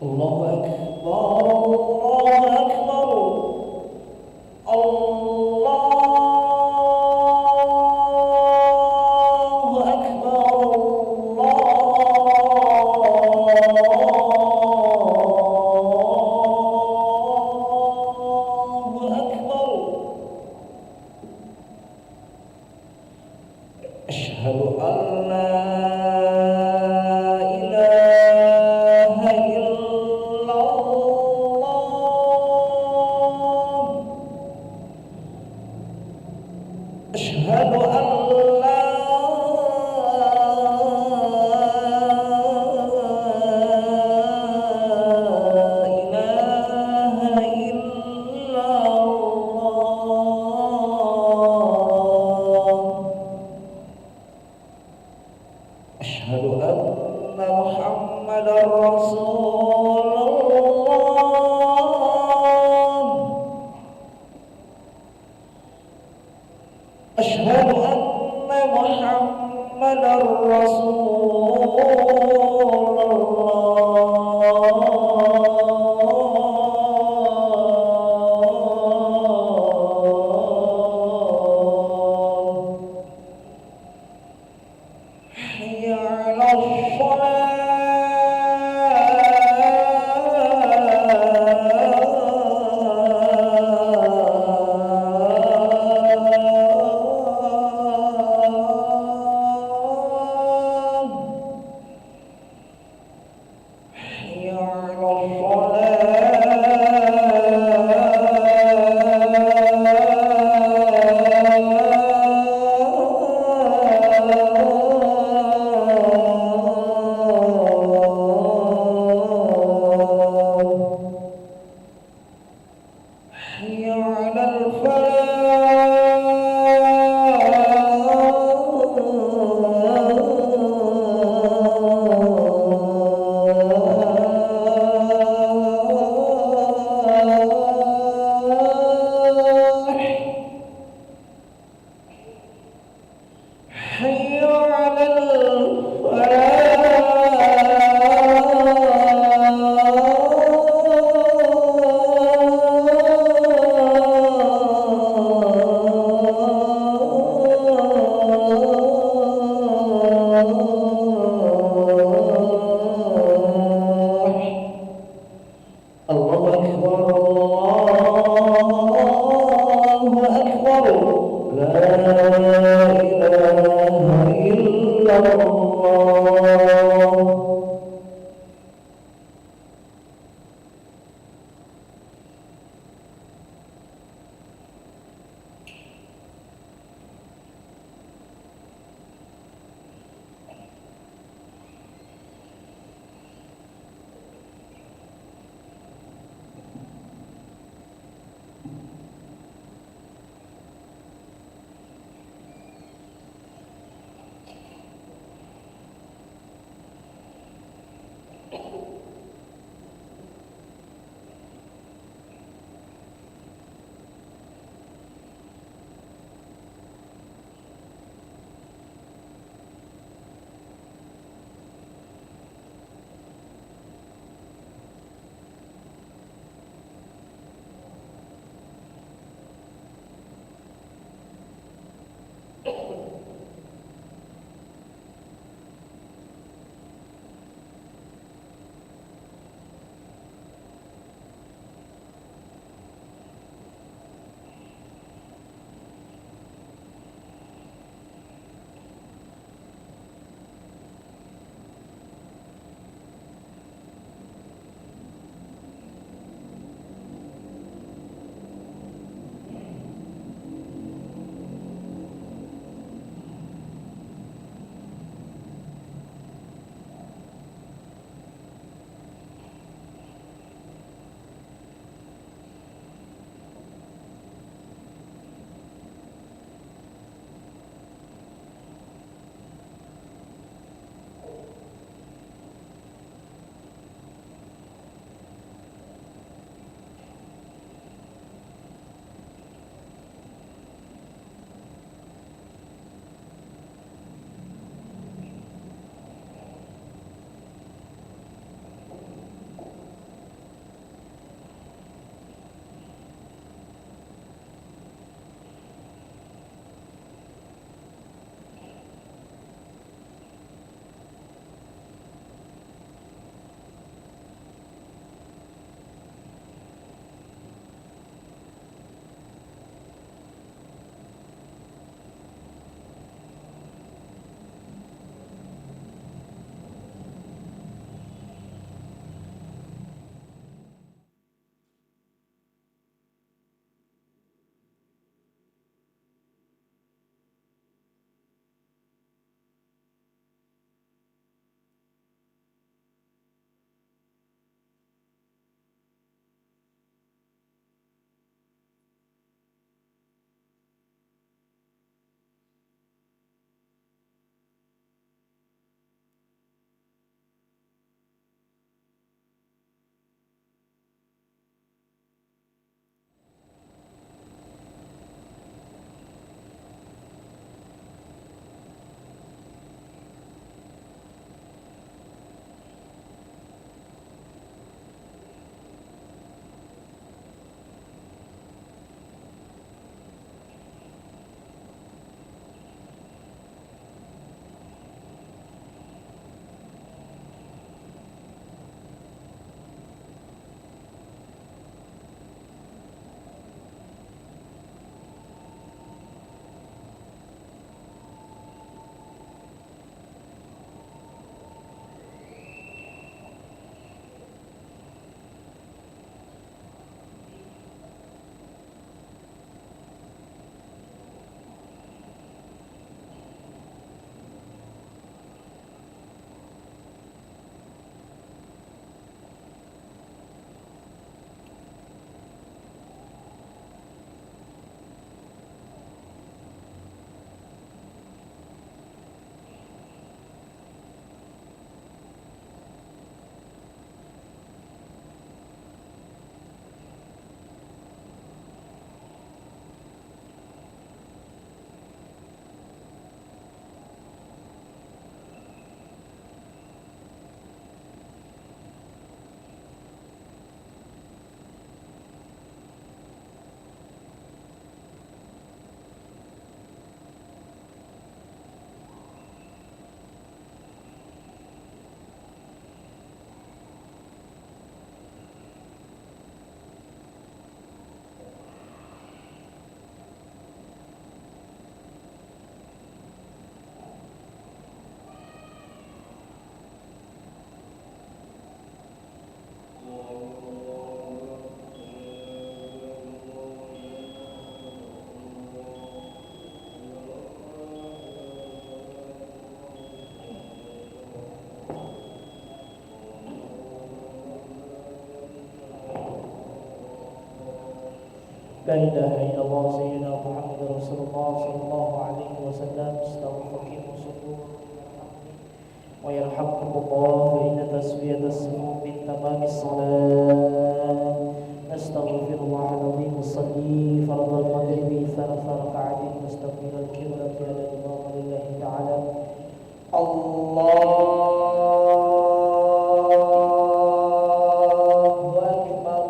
الله أكبر الله أكبر الله أكبر الله أكبر أشهد أن لا إله إلا الله أشهد أن لا إله إلا الله أشهد أن محمدا رسول الله أشهد أن محمدا رسول الله حي على الصلاة حي على الفلاح حي على الفلاح حي على لا إله إلا الله سيدنا محمد رسول الله صلى الله عليه وسلم. استغفروا صدور ويرحمكم الله فإن تسوية الصفوف من تمام الصلاة. أستغفر الله العظيم أصلي فرض المغرب 3 ركعات مستقبل القبلة على الإمام لله تعالى. الله أكبر.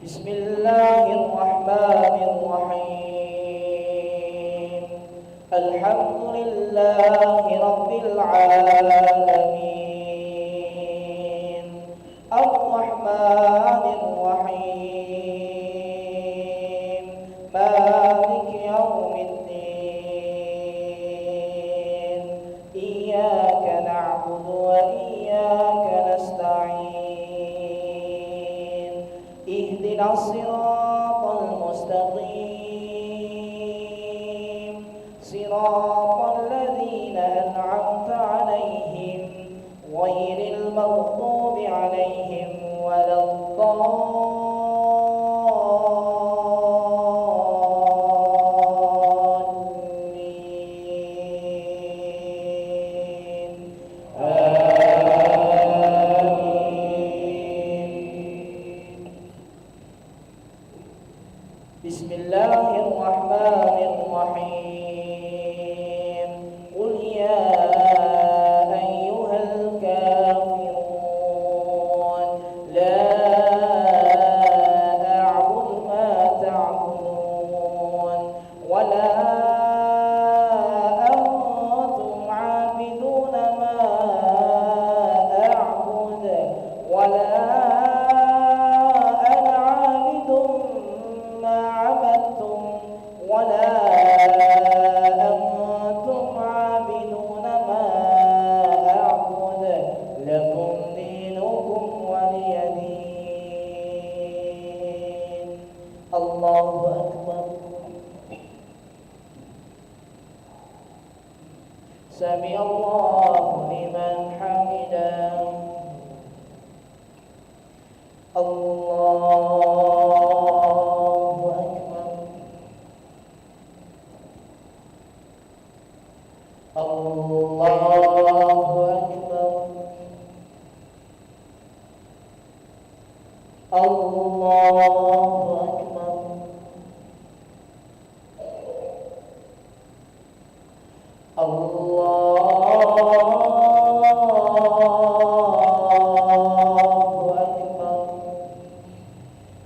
بسم الله الرحمن الرحيم. الحمد لله رب العالمين الرحمن الرحيم مالك يوم الدين إياك نعبد وإياك نستعين اهدنا الصراط المستقيم صراط الذين أنعمت عليهم غير المغضوب عليهم ولا الضالين آمين. بسم الله الرحمن الرحيم. قل يا أيها الكافرون لا أعبد ما تعبدون ولا أنتم عابدون ما أعبد ولا أنا عابد ما عبدتم ولا أنتم عابدون ما أعبد لكم دينكم ولي دين. الله أكبر. سمع الله لمن حمده. الله أكبر. الله أكبر. الله أكبر. الله أكبر.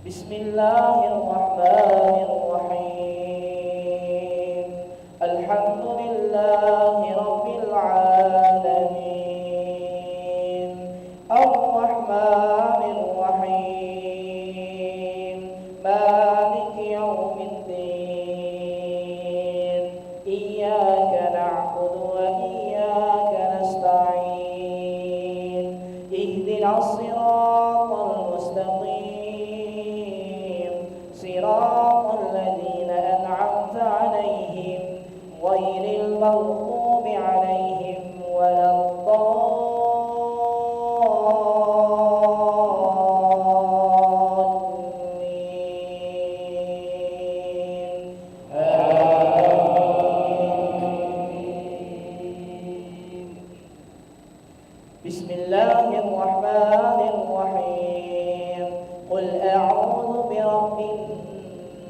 بسم الله الرحمن الرحيم. الحمد لله رب العالمين الرحمن الرحيم مالك يوم الدين إياك نعبد وإياك نستعين اهدنا الصراط المستقيم صراط الذين أنعمت عليهم غير المغضوب عليهم ولا الضالين آمين. بسم الله الرحمن الرحيم. قل أعوذ برب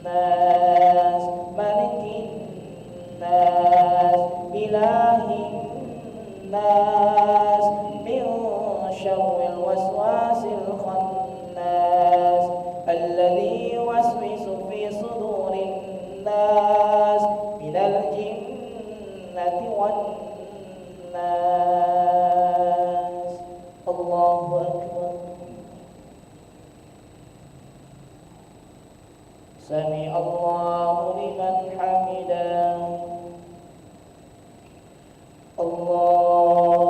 الناس ملك الناس إله الناس من شر الوسواس الخناس الذي يوسوس في صدور الناس من الجنة والناس. الله أكبر. سمع الله لمن حمده. الله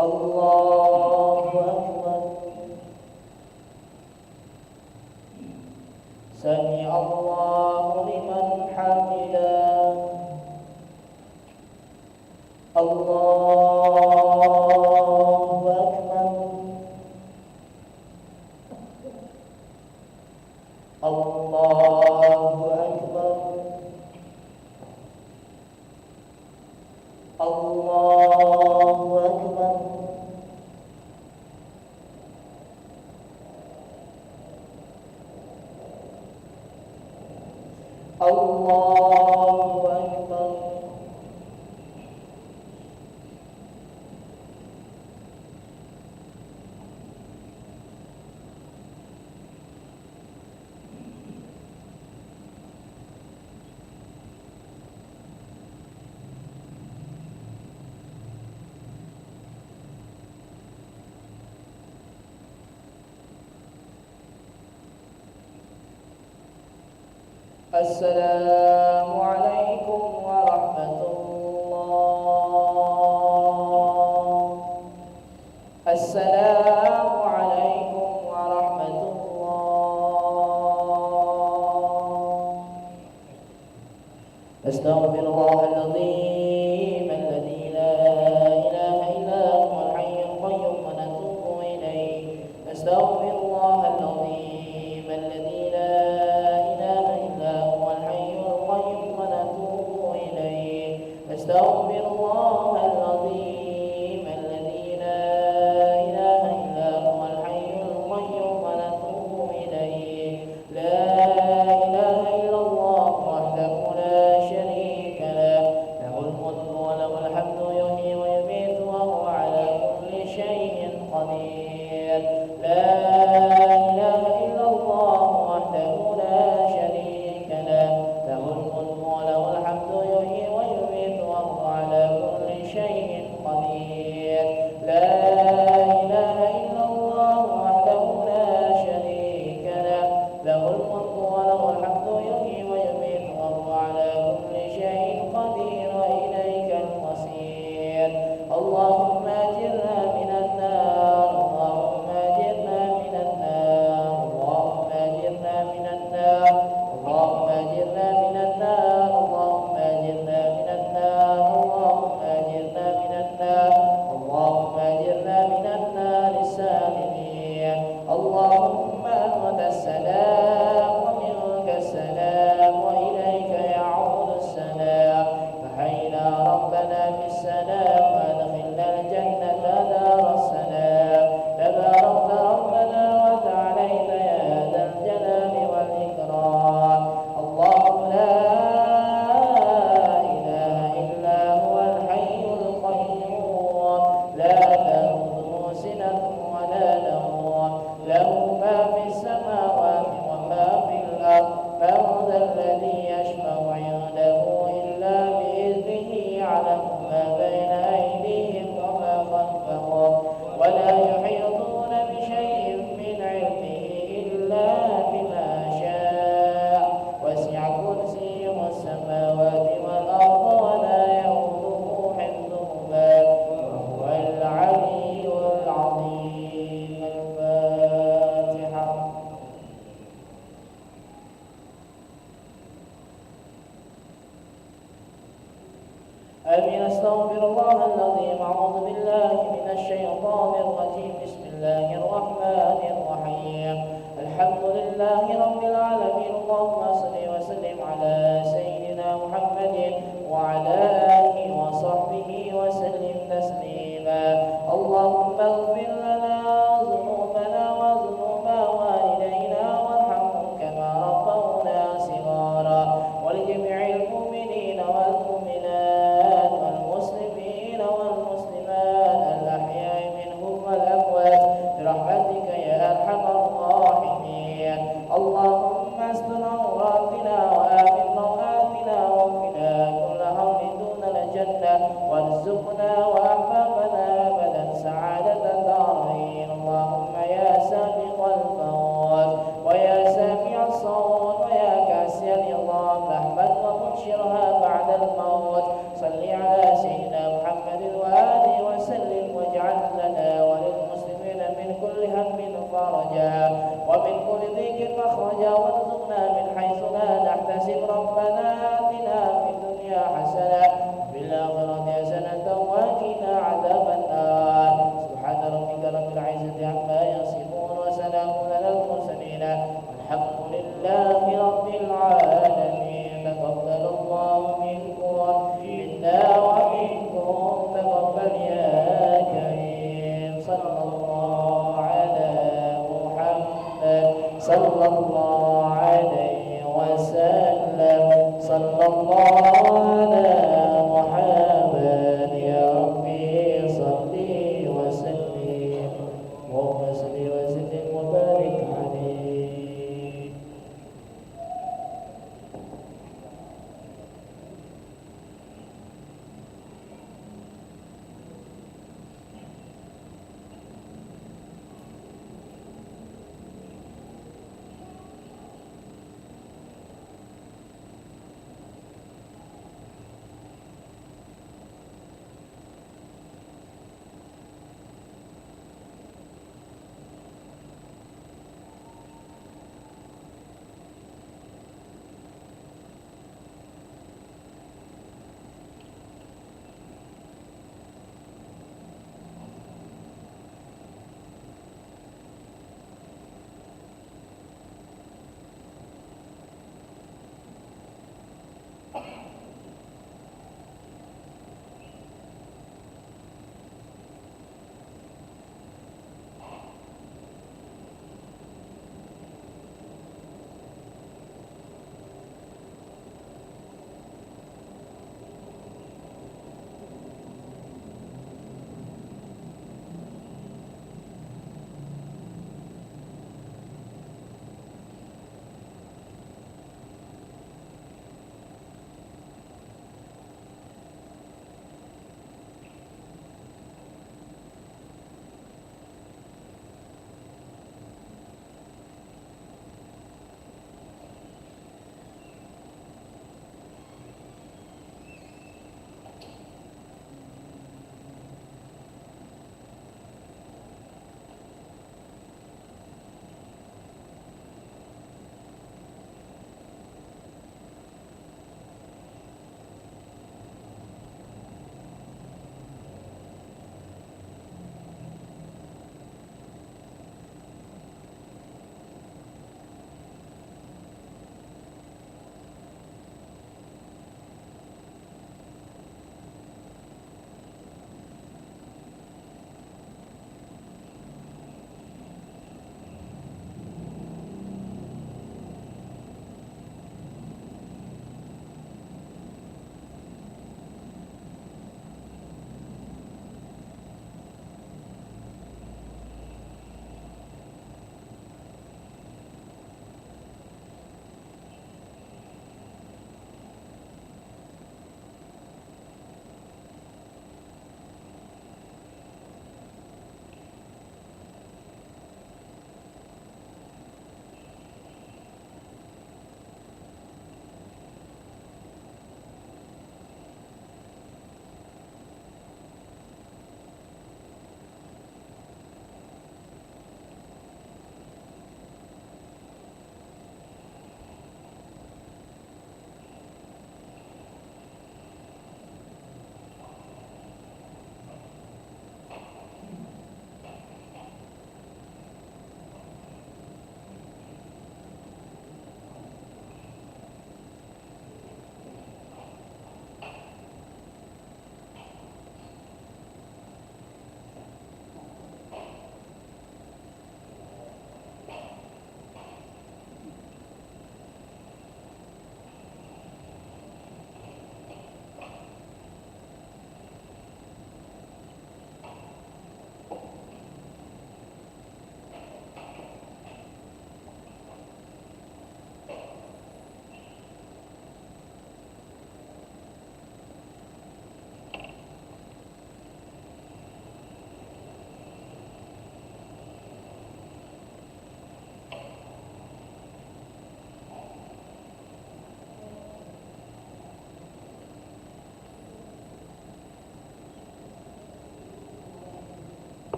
الله أكبر. سمع الله لمن حمده. الله أكبر. الله أكبر. الله أكبر. الله أكبر. السلام عليكم ورحمة الله. السلام عليكم ورحمة الله. أستغفر الله العظيم الذي لا إله إلا هو الحي القيوم ونتوب إليه. أستغفر الله العظيم الذي لا أستغفر الله العظيم الذي لا إله إلا هو الحي القيوم ونتوب إليه. لا إله إلا الله وحده لا شريك له، له الملك وله الحمد يحيي ويميت وهو على كل شيء قدير. لا إله إلا الله وحده لا شريك له، له الملك وله الحمد يحيي ويميت وهو على كل شيء قدير. لا إله إلا الله وحده لا شريك له، له الملك وله الحمد يحيي ويميت وهو على كل شيء قدير وإليك المصير. اللهم أجرنا من النار، اللهم أجرنا من النار، اللهم أجرنا من النار، اللهم أجرنا من النار، اللهم أجرنا من النار، اللهم أجرنا من النار، اللهم أجرنا من النار السالمين. اللهم أنت السلام ومنك السلام وإليك يعود السلام. فحينا ربنا بالسلام وأدخلنا الجنة دار السلام. تباركت ربنا وتعاليت يا ذا الجلال والإكرام. الله لا إله إلا هو الحي القيوم، لا تأخذه سنة ولا نوم، له ما في السماوات وما في الأرض. من ذا الذي يشفع عنده إلا بإذنه، يعلم ما بين أيديهم وما خلفهم، ولا يحيطون بشيء من علمه إلا بما شاء. وسع كرسيه السماوات والأرض ولا يؤوده حفظهما وهو العلي العظيم. الفاتحة. آمين. أستغفر الله العظيم. أعوذ بالله من الشيطان الرجيم. بسم الله الرحمن الرحيم. الحمد لله رب العالمين. اللهم صل وسلم على سيدنا محمد وعلى آله وصحبه وسلم تسليما. اللهم اغفر لنا ذنوبنا وذنوب والدينا وارحمهم كما ربونا صغارا، ولجميع المؤمنين والمؤمنات والمسلمين والمسلمات الأحياء منهم والأموات برحمتك يا أرحم الراحمين. وسلم صلى الله على محمد يا ربي صل وسلم اللهم صل وسلم وبارك عليه.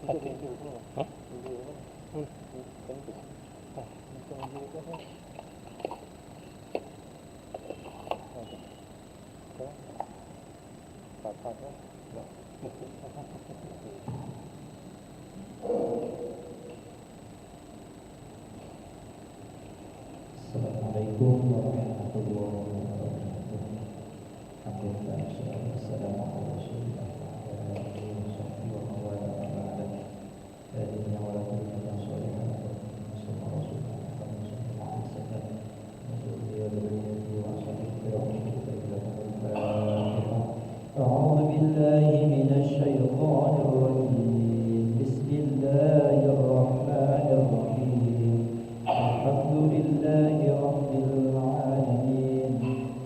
Assalamualaikum warahmatullahi wabarakatuh. Alhamdulillah, wassalamu ala rasulillah wa ala alihi wa sahbihi wa man wala amma ba'd. Hadirin wa lakum sholihan sama rasulullah sallallahu alaihi wasallam. أعوذ بالله من الشيطان الرجيم. بسم الله الرحمن الرحيم. الحمد لله رب العالمين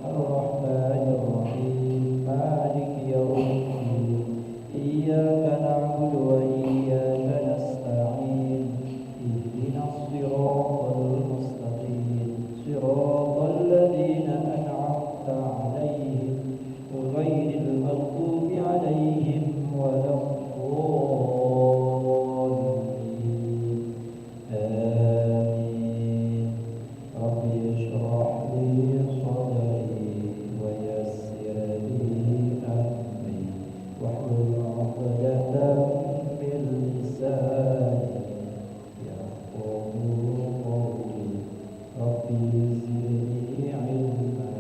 الرحمن الرحيم مالك يوم الدين إياك نعبد وإياك نستعين اهدنا الصراط المستقيم صراط الذين أنعمت عليهم غير المغضوب عليهم ولا الضالين آمين. رب اشرح لي صدري ويسر لي أمري واحلل عقدة من لساني يفقهوا قولي. رب زدني علما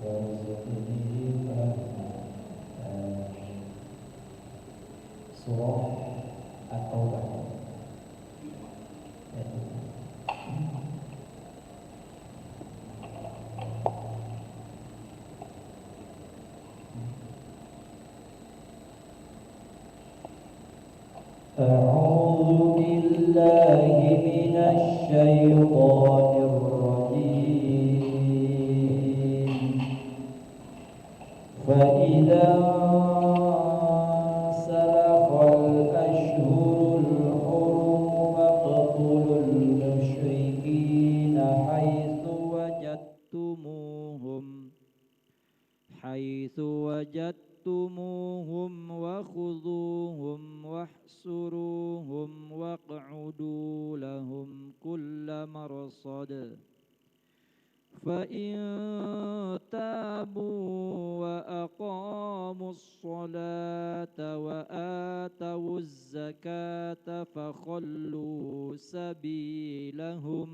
وارزقني فهما. Surah At-Taubah. أعوذ بالله من الشيطان الرجيم. فإذا سلخ الأشهر الحرم فاقتلوا المشركين حيث وجدتموهم وخذوهم واحصروهم واقعدوا لهم كل مرصد. فإن تابوا وأقاموا الصلاة وآتوا الزكاة فخلوا سبيلهم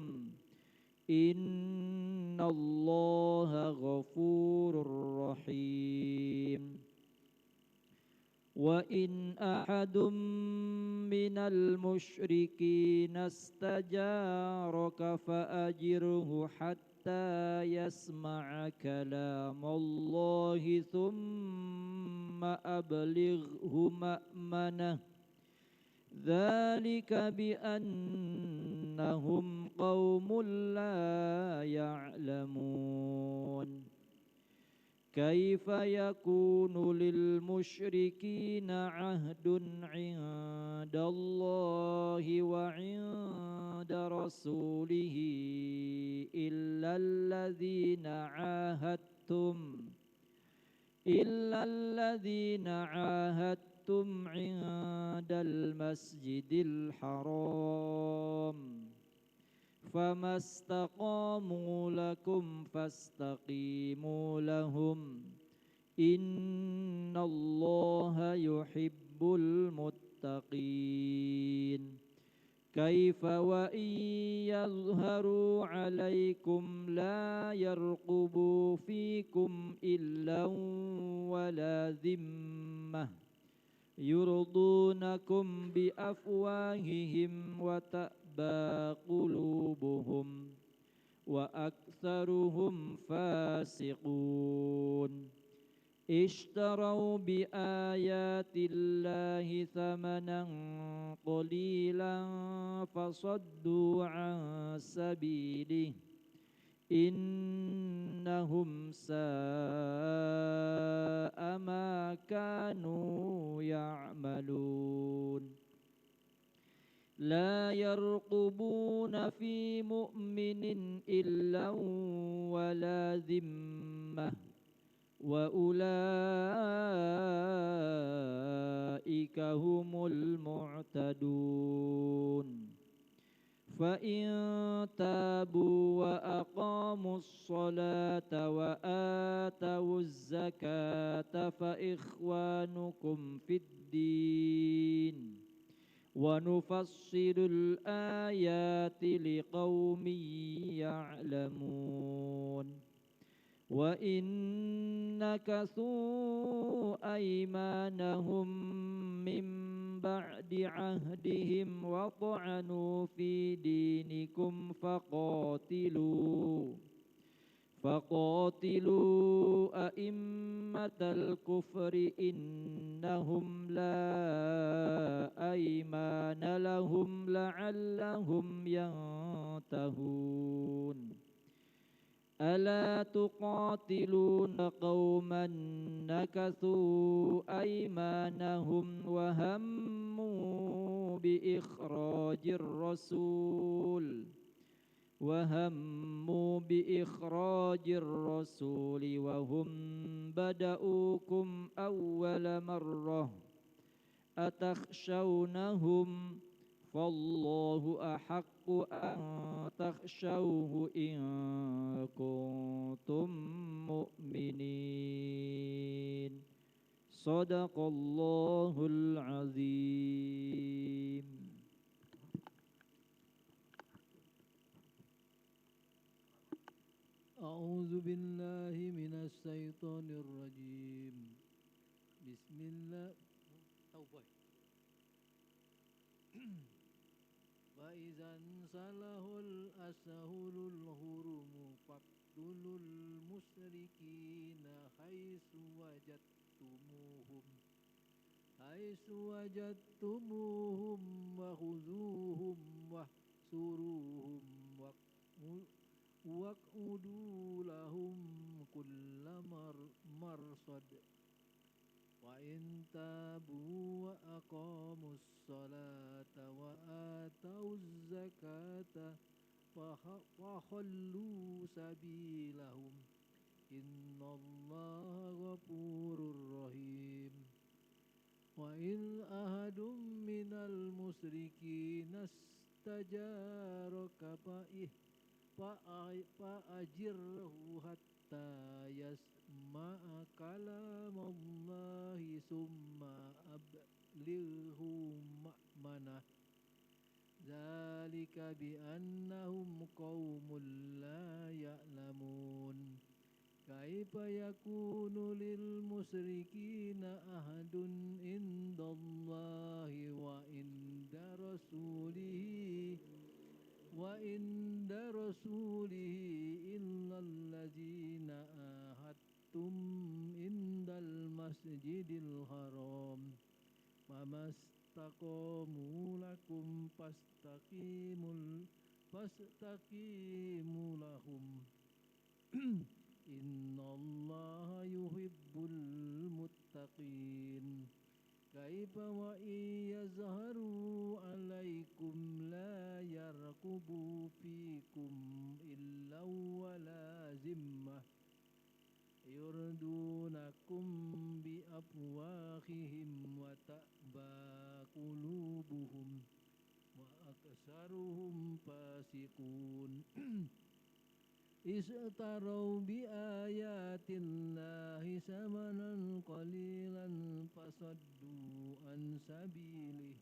إن الله غفور رحيم. وإن أحد من المشركين استجارك فأجره حتى يسمع كلام الله ثم أبلغه مأمنه. ذلك بأنهم قوم لا يعلمون. كيف يكون للمشركين عهد عند الله وعند رسوله إلا الذين عاهدتم عند المسجد الحرام. فما استقاموا لكم فاستقيموا لهم إن الله يحب المتقين. كيف وإن يظهروا عليكم لا يرقبوا فيكم إلا ولا ذمة يرضونكم بأفواههم وتأبى قلوبهم وأكثرهم فاسقون. اشتروا بآيات الله ثمنا قليلا فصدوا عن سبيله إنهم ساء ما كانوا يعملون. لا يرقبون في مؤمن إلا ولا ذمة وأولئك فأولئك هم المعتدون فإن تابوا وأقاموا الصلاة وآتوا الزكاة فإخوانكم في الدين ونفصل الآيات لقوم يعلمون وإن نكثوا أيمانهم من بعد عهدهم وطعنوا في دينكم فقاتلوا أئمة الكفر إنهم لا أيمان لهم لعلهم ينتهون ألا تقاتلون قوما نكثوا أيمانهم وهموا بإخراج الرسول وهم بدؤوكم أول مرة أتخشونهم فالله أحق أن تخشوه إن كنتم مؤمنين صدق الله العظيم. أعوذ بالله من الشيطان الرجيم. بسم الله. فإذا انسلخ الأشهر الحرم فاقتلوا المشركين حيث وجدتموهم وخذوهم واحصروهم واقعدوا لهم كل مرصد وإن تابوا وأقاموا الصلاة وآتوا الزكاة فخلوا سبيلهم إن الله غفور رحيم. وإن أحد من المشركين استجارك فأجره حتى يسمع كلام الله ثم أبلغه مأمنه ذلك بأنهم قوم لا يعلمون. كيف يكون للمشركين عهد عند الله وعند رسوله إلا الذين عاهدتم عند المسجد الحرام فما استقاموا لكم فاستقيموا لهم إن الله يحب المتقين. كيف وإن يظهروا عليكم لا يرقبوا فيكم إلا ولا ذمة يردونكم بأفواههم وتأبى قلوبهم وأكثرهم فاسقون. اشتروا بآيات الله ثمنا قليلا فصدوا عن سبيله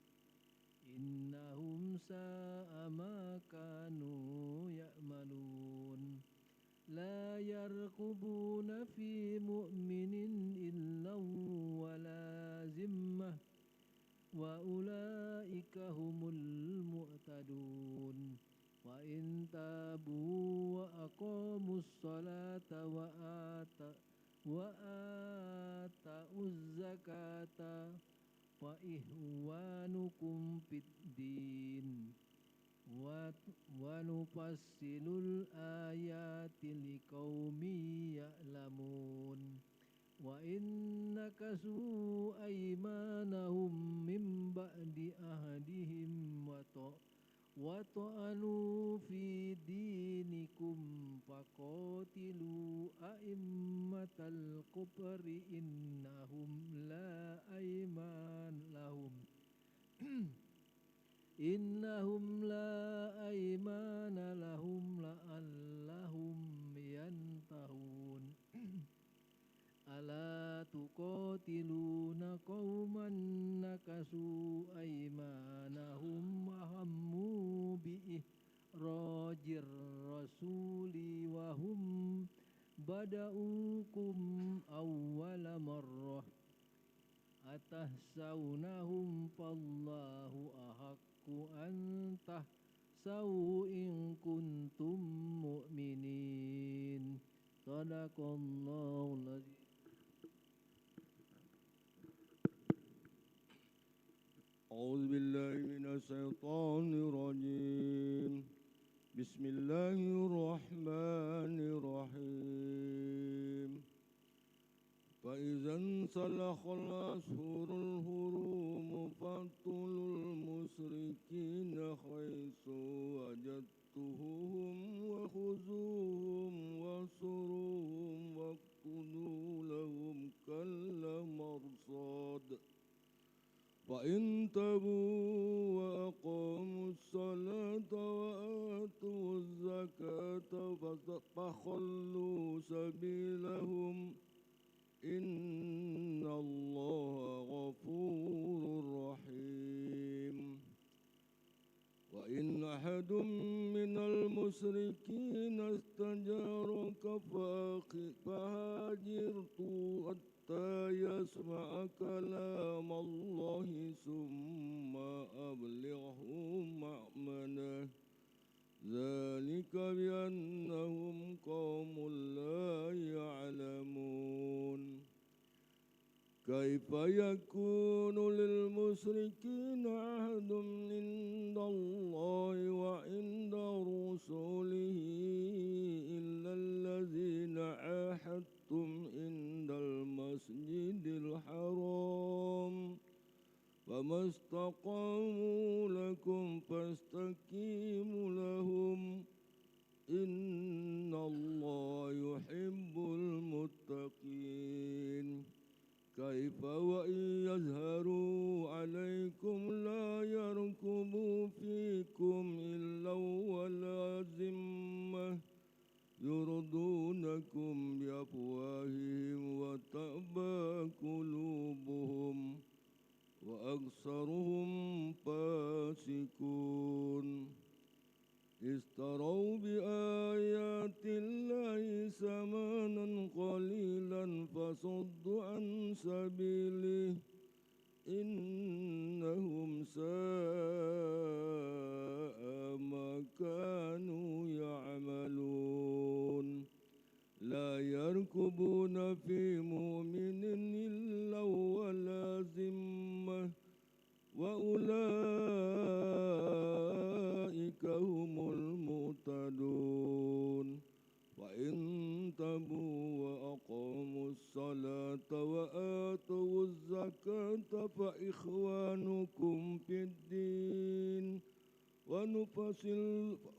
إنهم ساء ما كانوا يعملون. لا يرقبون في مؤمن إلا ولا ذمة وأولئك هم المعتدون. وإن تابوا وأقاموا الصلاة وآتوا الزكاة فإخوانكم في الدين ونفصل الآيات لقوم يعلمون. وإن نكثوا أيمانهم من بعد عهدهم وطعنوا في دينكم فقاتلوا أئمة الكفر إنهم لا أيمان لهم لعلهم ينتهون ألا تقاتلون قوما نكثوا أيمانهم وهموا بإخراج الرسول وهم بدأوكم أول مرة أتحسونهم فالله أحق أن تحسوا إن كنتم مؤمنين صدق الله العظيم. أعوذ بالله من الشيطان الرجيم. بسم الله الرحمن الرحيم. فإذا انسلخ الأشهر الحرم فاقتلوا المشركين حيث وجدتموهم وخذوهم واحصروهم واقعدوا لهم كل مرصاد فإن تابوا وأقاموا الصلاة وآتوا الزكاة فخلوا سبيلهم إن الله غفور رحيم. وإن أحد من المشركين استجارك فهاجرته حتى يسمع كلام الله ثم أبلغه مأمنه ذلك بأنهم قوم لا يعلمون. كيف يكون للمشركين عهد عند الله وعند رسوله إلا الذين عاهدتم عند المسجد الحرام فما استقاموا لكم فاستقيموا لهم إن الله يحب المتقين. كيف وإن يظهروا عليكم لا يرقبوا فيكم إلا ولا ذمة يرضونكم بأفواههم وتأبى قلوبهم وأكثرهم فاسقون. اشتروا بآيات الله ثمنا قليلا فصدوا عن سبيله إنهم ساء ما كانوا يعملون. لا يرقبون في مؤمن إلا ولا ذمة وأولئك هم المهتدون. وإن تابوا وأقاموا الصلاة وآتوا الزكاة فإخوانكم في الدين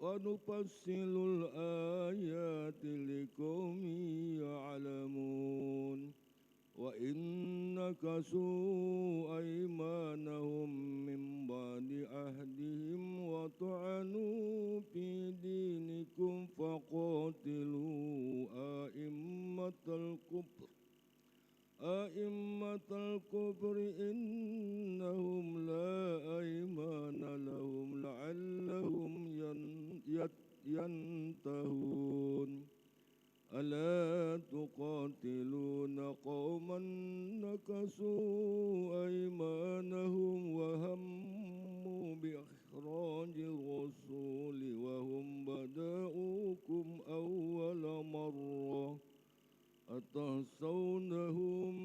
ونفصل الآيات لقوم يعلمون. وإن نكثوا أيمانهم من بعد عهدهم وطعنوا في دينكم فقاتلوا أئمة الكفر إنهم لا أيمان لهم لعلهم ينتهون. ألا تقاتلون قوما نكثوا أيمانهم وهموا بإخراج الرسول وهم بدأوكم أول مرة أتحسونهم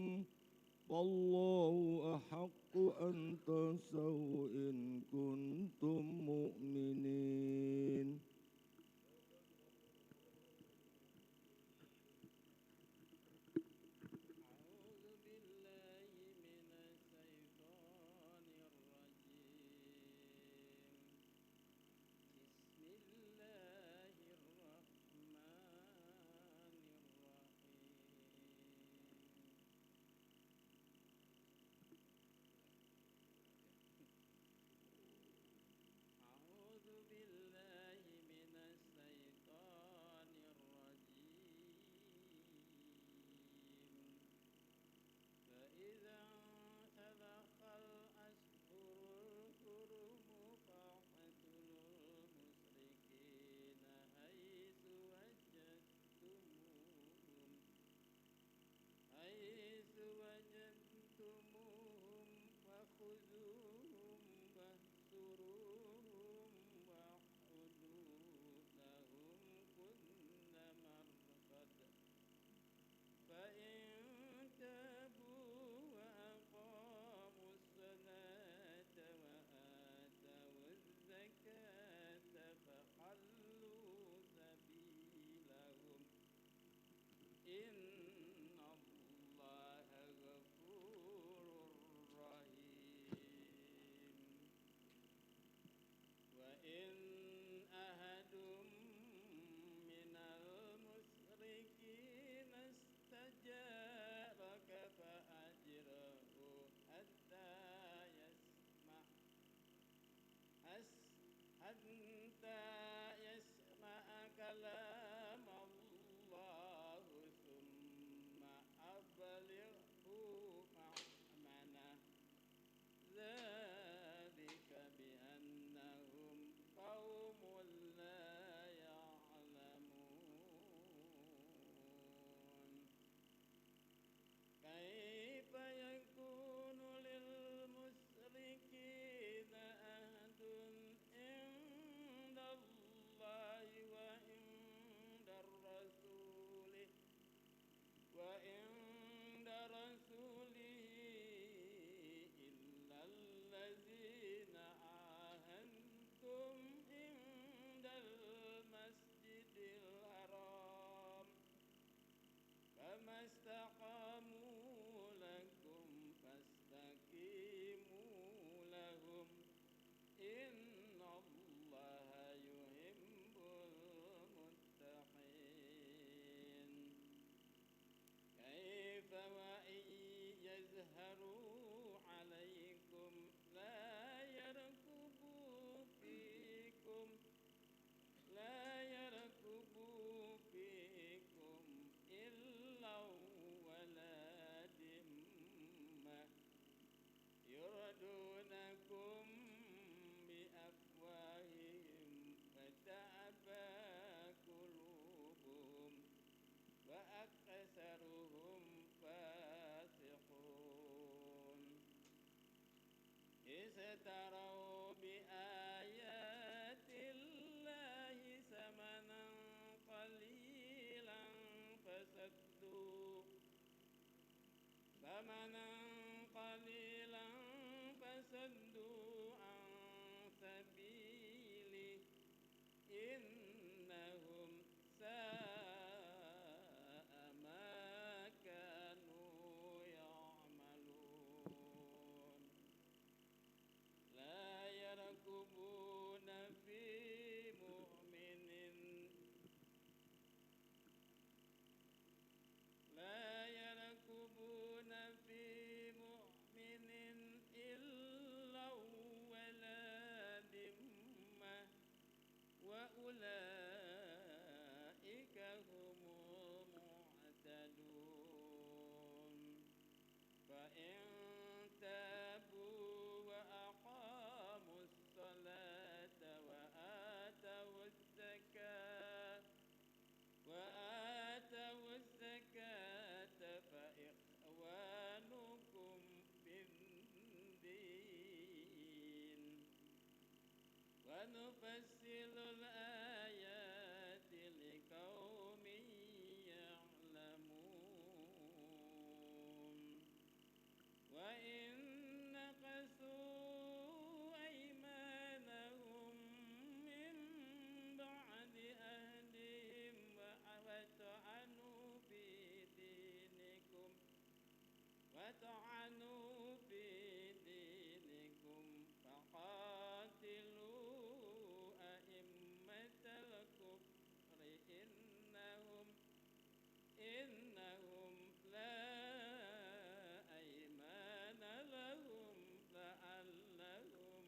فالله أحق أن تحسوا إن كنتم مؤمنين. اشتروا بآيات الله ثمنا قليلا فصدوا عن سبيله إنهم ساء ما كانوا يعملون لا يركبون في مؤمن إلا ولا ذمة وأولئك هم المعتدون فإن تابوا وأقاموا الصلاة وآتوا الزكاة فإخوانكم في الدين ونفصل الآيات لقوم يعلمون وإن نقصوا أيمانهم من بعد أهلهم وطعنوا في دينكم فقاتلوا أئمة الكفر إنهم لا أيمان لهم لعلهم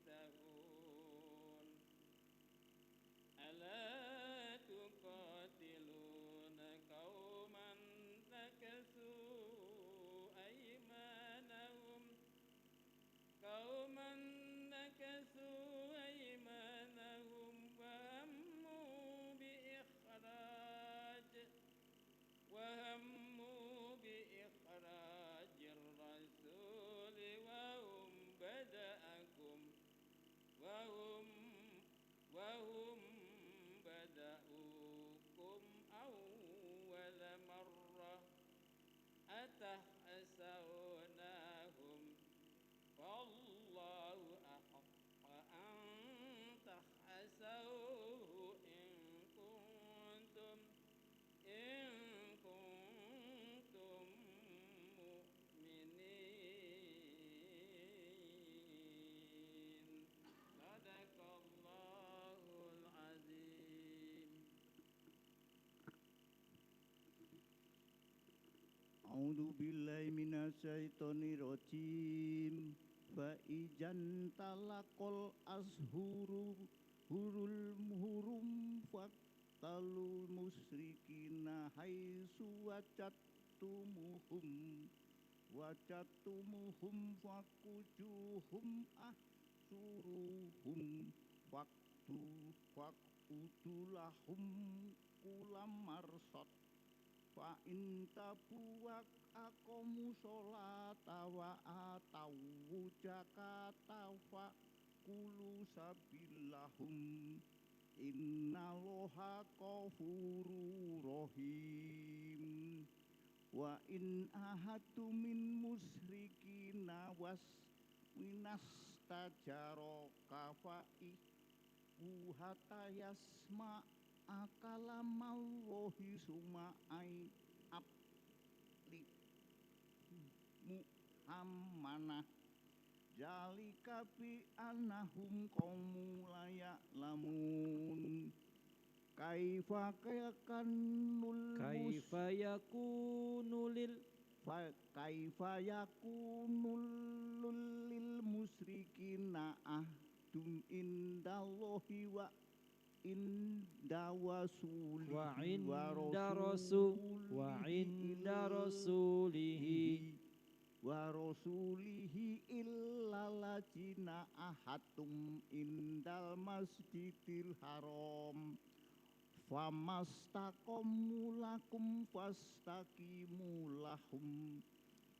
ينتهون ألا تقاتلون قوما نكثوا أيمانهم وهموا بإخراج الرسول وهم بدأوكم أول مرة أتحسونهم فالله أحق أن تحسوه إن كنتم مؤمنين صدق الله العظيم A'udzu billahi minasyaitonir rajim. Fa ijan talaqal ashuru hurum faqtalul musyrikina haitsu wajadtumuhum fakujuhum ahsuruhum faqtulahum kulam marsad fa in tabu wa aqamu sholata wa atawu zakata fa kulu sabillahum innallaha ghafurur rahim wa in ahadu min musyrikina winastajaraka fa hatta yasma akalamallahi suma'ai abli muhammanah jalika bi annahum qaumun la ya'lamun kaifa yakunul lil musyrikina ahdum indallahi wa inda rasulihi illaladzina ahadtum indal masjidil haram famastaqamu lakum fastaqimu lahum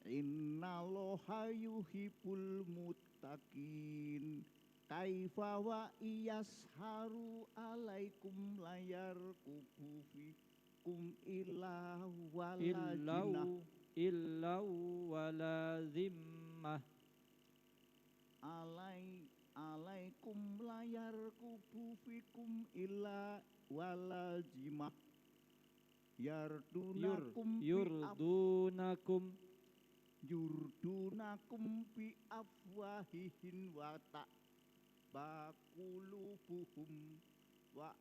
Innallaha yuhibbul muttaqin. Kaifa wa iyasharu alaikum layar kubufikum illa walajinah illau wala zimmah alaikum layar kubufikum illa walajimah yardunakum yurdunakum bi afwahihin wa ta'baqulubuhum wa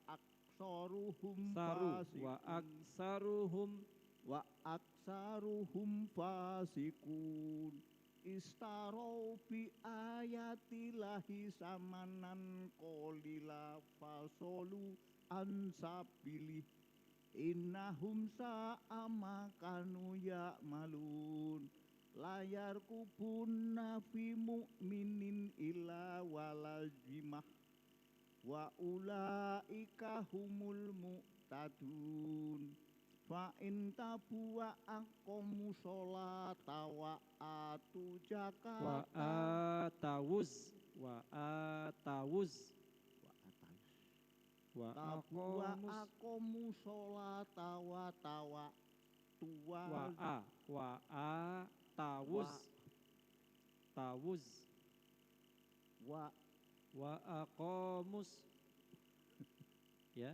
aksaruhum fasikun istarau bi ayatillahi samanan qalila fasolu ansabilih innahum sa'ama kanu ya'malun layar kubunna fi mu'minin illa walajimah wa ulaika humul mu'tadun fa in tabu wa aqamu sholata wa atu zakata tabu wa aqamu sholata wa aqamus ya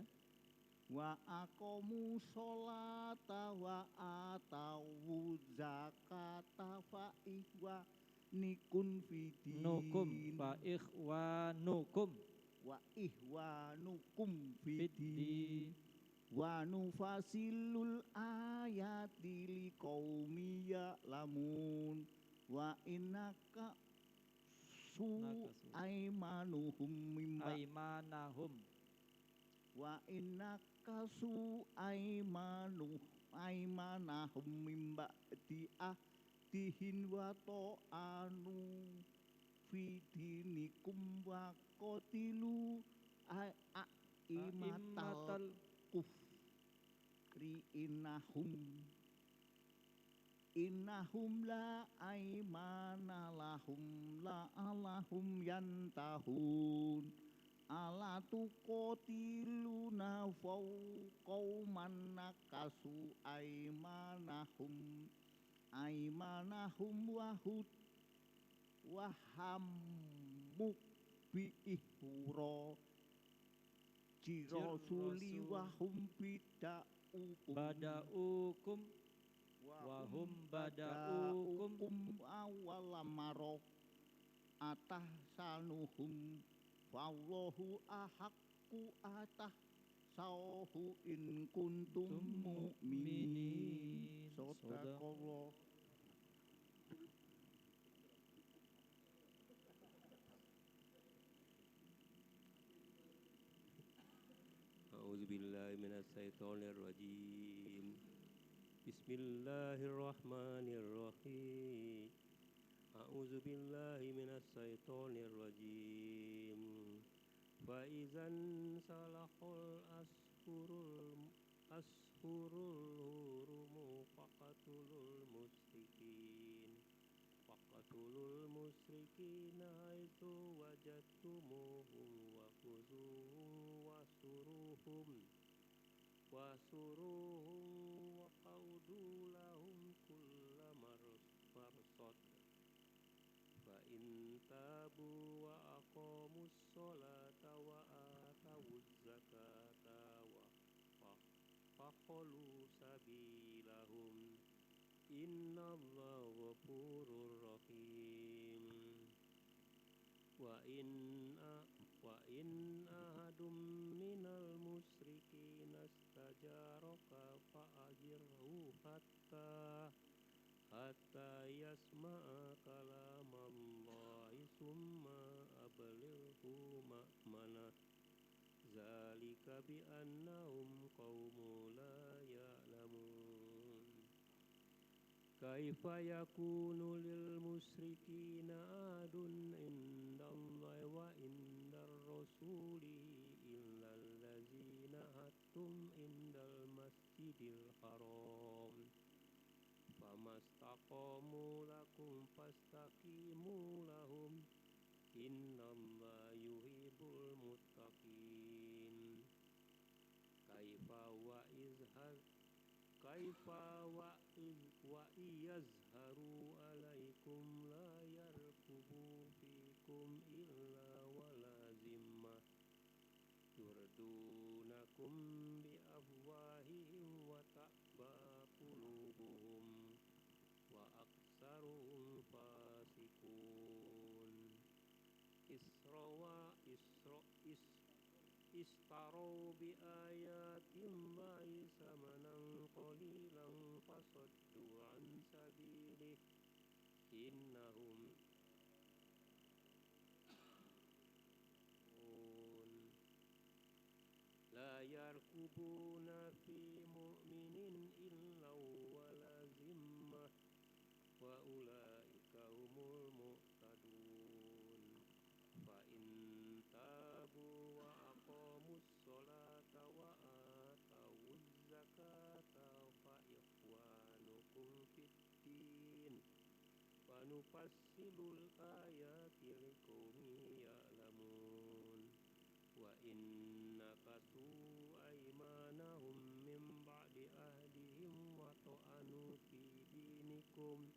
wa aqamu sholata wa atawu zakata fa ikhwanukum fidin wa ihwanukum fidin wa nufasilul ayati liqaumi ya'lamun wa innaka aimanuhum wa innaka aimanahum mimba dihin wa ta'anu fidinikum wa qatilu aimatal kufri innahum la aimana lahum la alahum yantahun ala tuqatiluna qauman nakasu aimanahum wa hammuk bi ihra jirasuli wa hum badaukum awalamaro atah sanuhum wallahu ahaqqu atah sauhu in kuntum mu'minin. Sadaqallah. A'udzubillahi minasyaitonirrajim. Bismillahirrahmanirrahim. A'udzubillahi minasyaitonirrajim. Fa idzan salahul ashurul hurum faqatulul musyrikin haitsu wajadtumuhum wa khuzuhum wasuruhum wa qaudu lahum kulla marsad fa in tabu wa aqamus sholata wa atawuz zakata wa faqalu sabilahum innallaha ghafurur rahim. Wa in ahadum minal musyrikin astajaraka fa'ajirhu hatta yasma'a kalamallahi summa ablighu ma'manah zalika bi annahum qaumun la ya'lamun. Kaifa yakunu lil musyrikina adun indallahi wa indar rasuli illal ladzina hattum indal masjidil haram famastaqamu lakum fastaqimu lahum innallaha yuhibbul muttaqin. Kaifa yazharu alaikum la yarkubu fikum illa wala zimmah yurdunakum bi afwahihim wa ta'ba qulubuhum wa aksaruhum fasikun. Istarau bi ayatillahi samanan qalilan fasaddu an sabilih innahum la yarkubuna fi mu'minin illa wala zimmah wa ulaika humul mu'tadun. Fa in tabu wa aqamus sholata wa atawuz zakata fa ikhwanukum fid din wa nufassilul ayati liqaumin ya'lamun. Wa inna kasu aymanahum min ba'di ahdihim wa ta'anu fi dinikum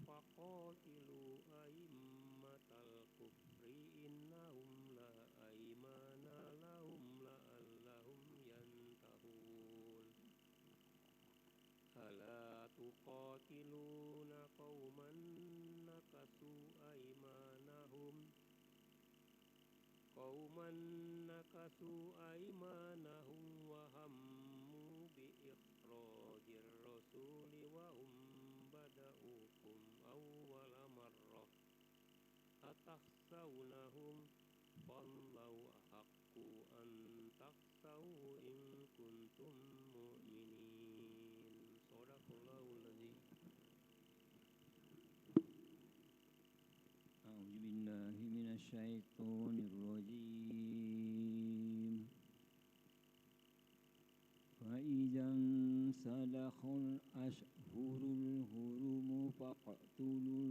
faqatilu aimmatal kufri innahum la aymana lahum la'allahum yantahun. Ala tuqatiluna qauman nakasu aymanahum wa hammu bi ikhrajir rasuli wa hum bada'ukum awwala marrah atakhsawnahum fallahu ahaqqu an takhsawu in kuntum mu'minin. Shadaqallahul adzim. أعوذ بالله من الشيطان الرجيم. فإذا انسلخ الأشهر الحرم فاقتلوا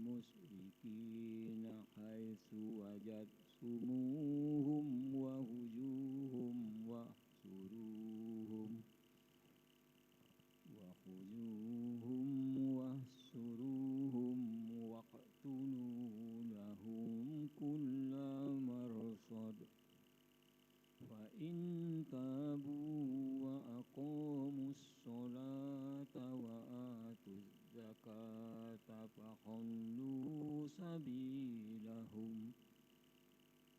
المشركين حيث وجدتموهم وخذوهم واحصروهم واقتلوا لهم كل مرصد. فإن تابوا وأقاموا الصلاة وآتوا الزكاة فخلوا سبيلهم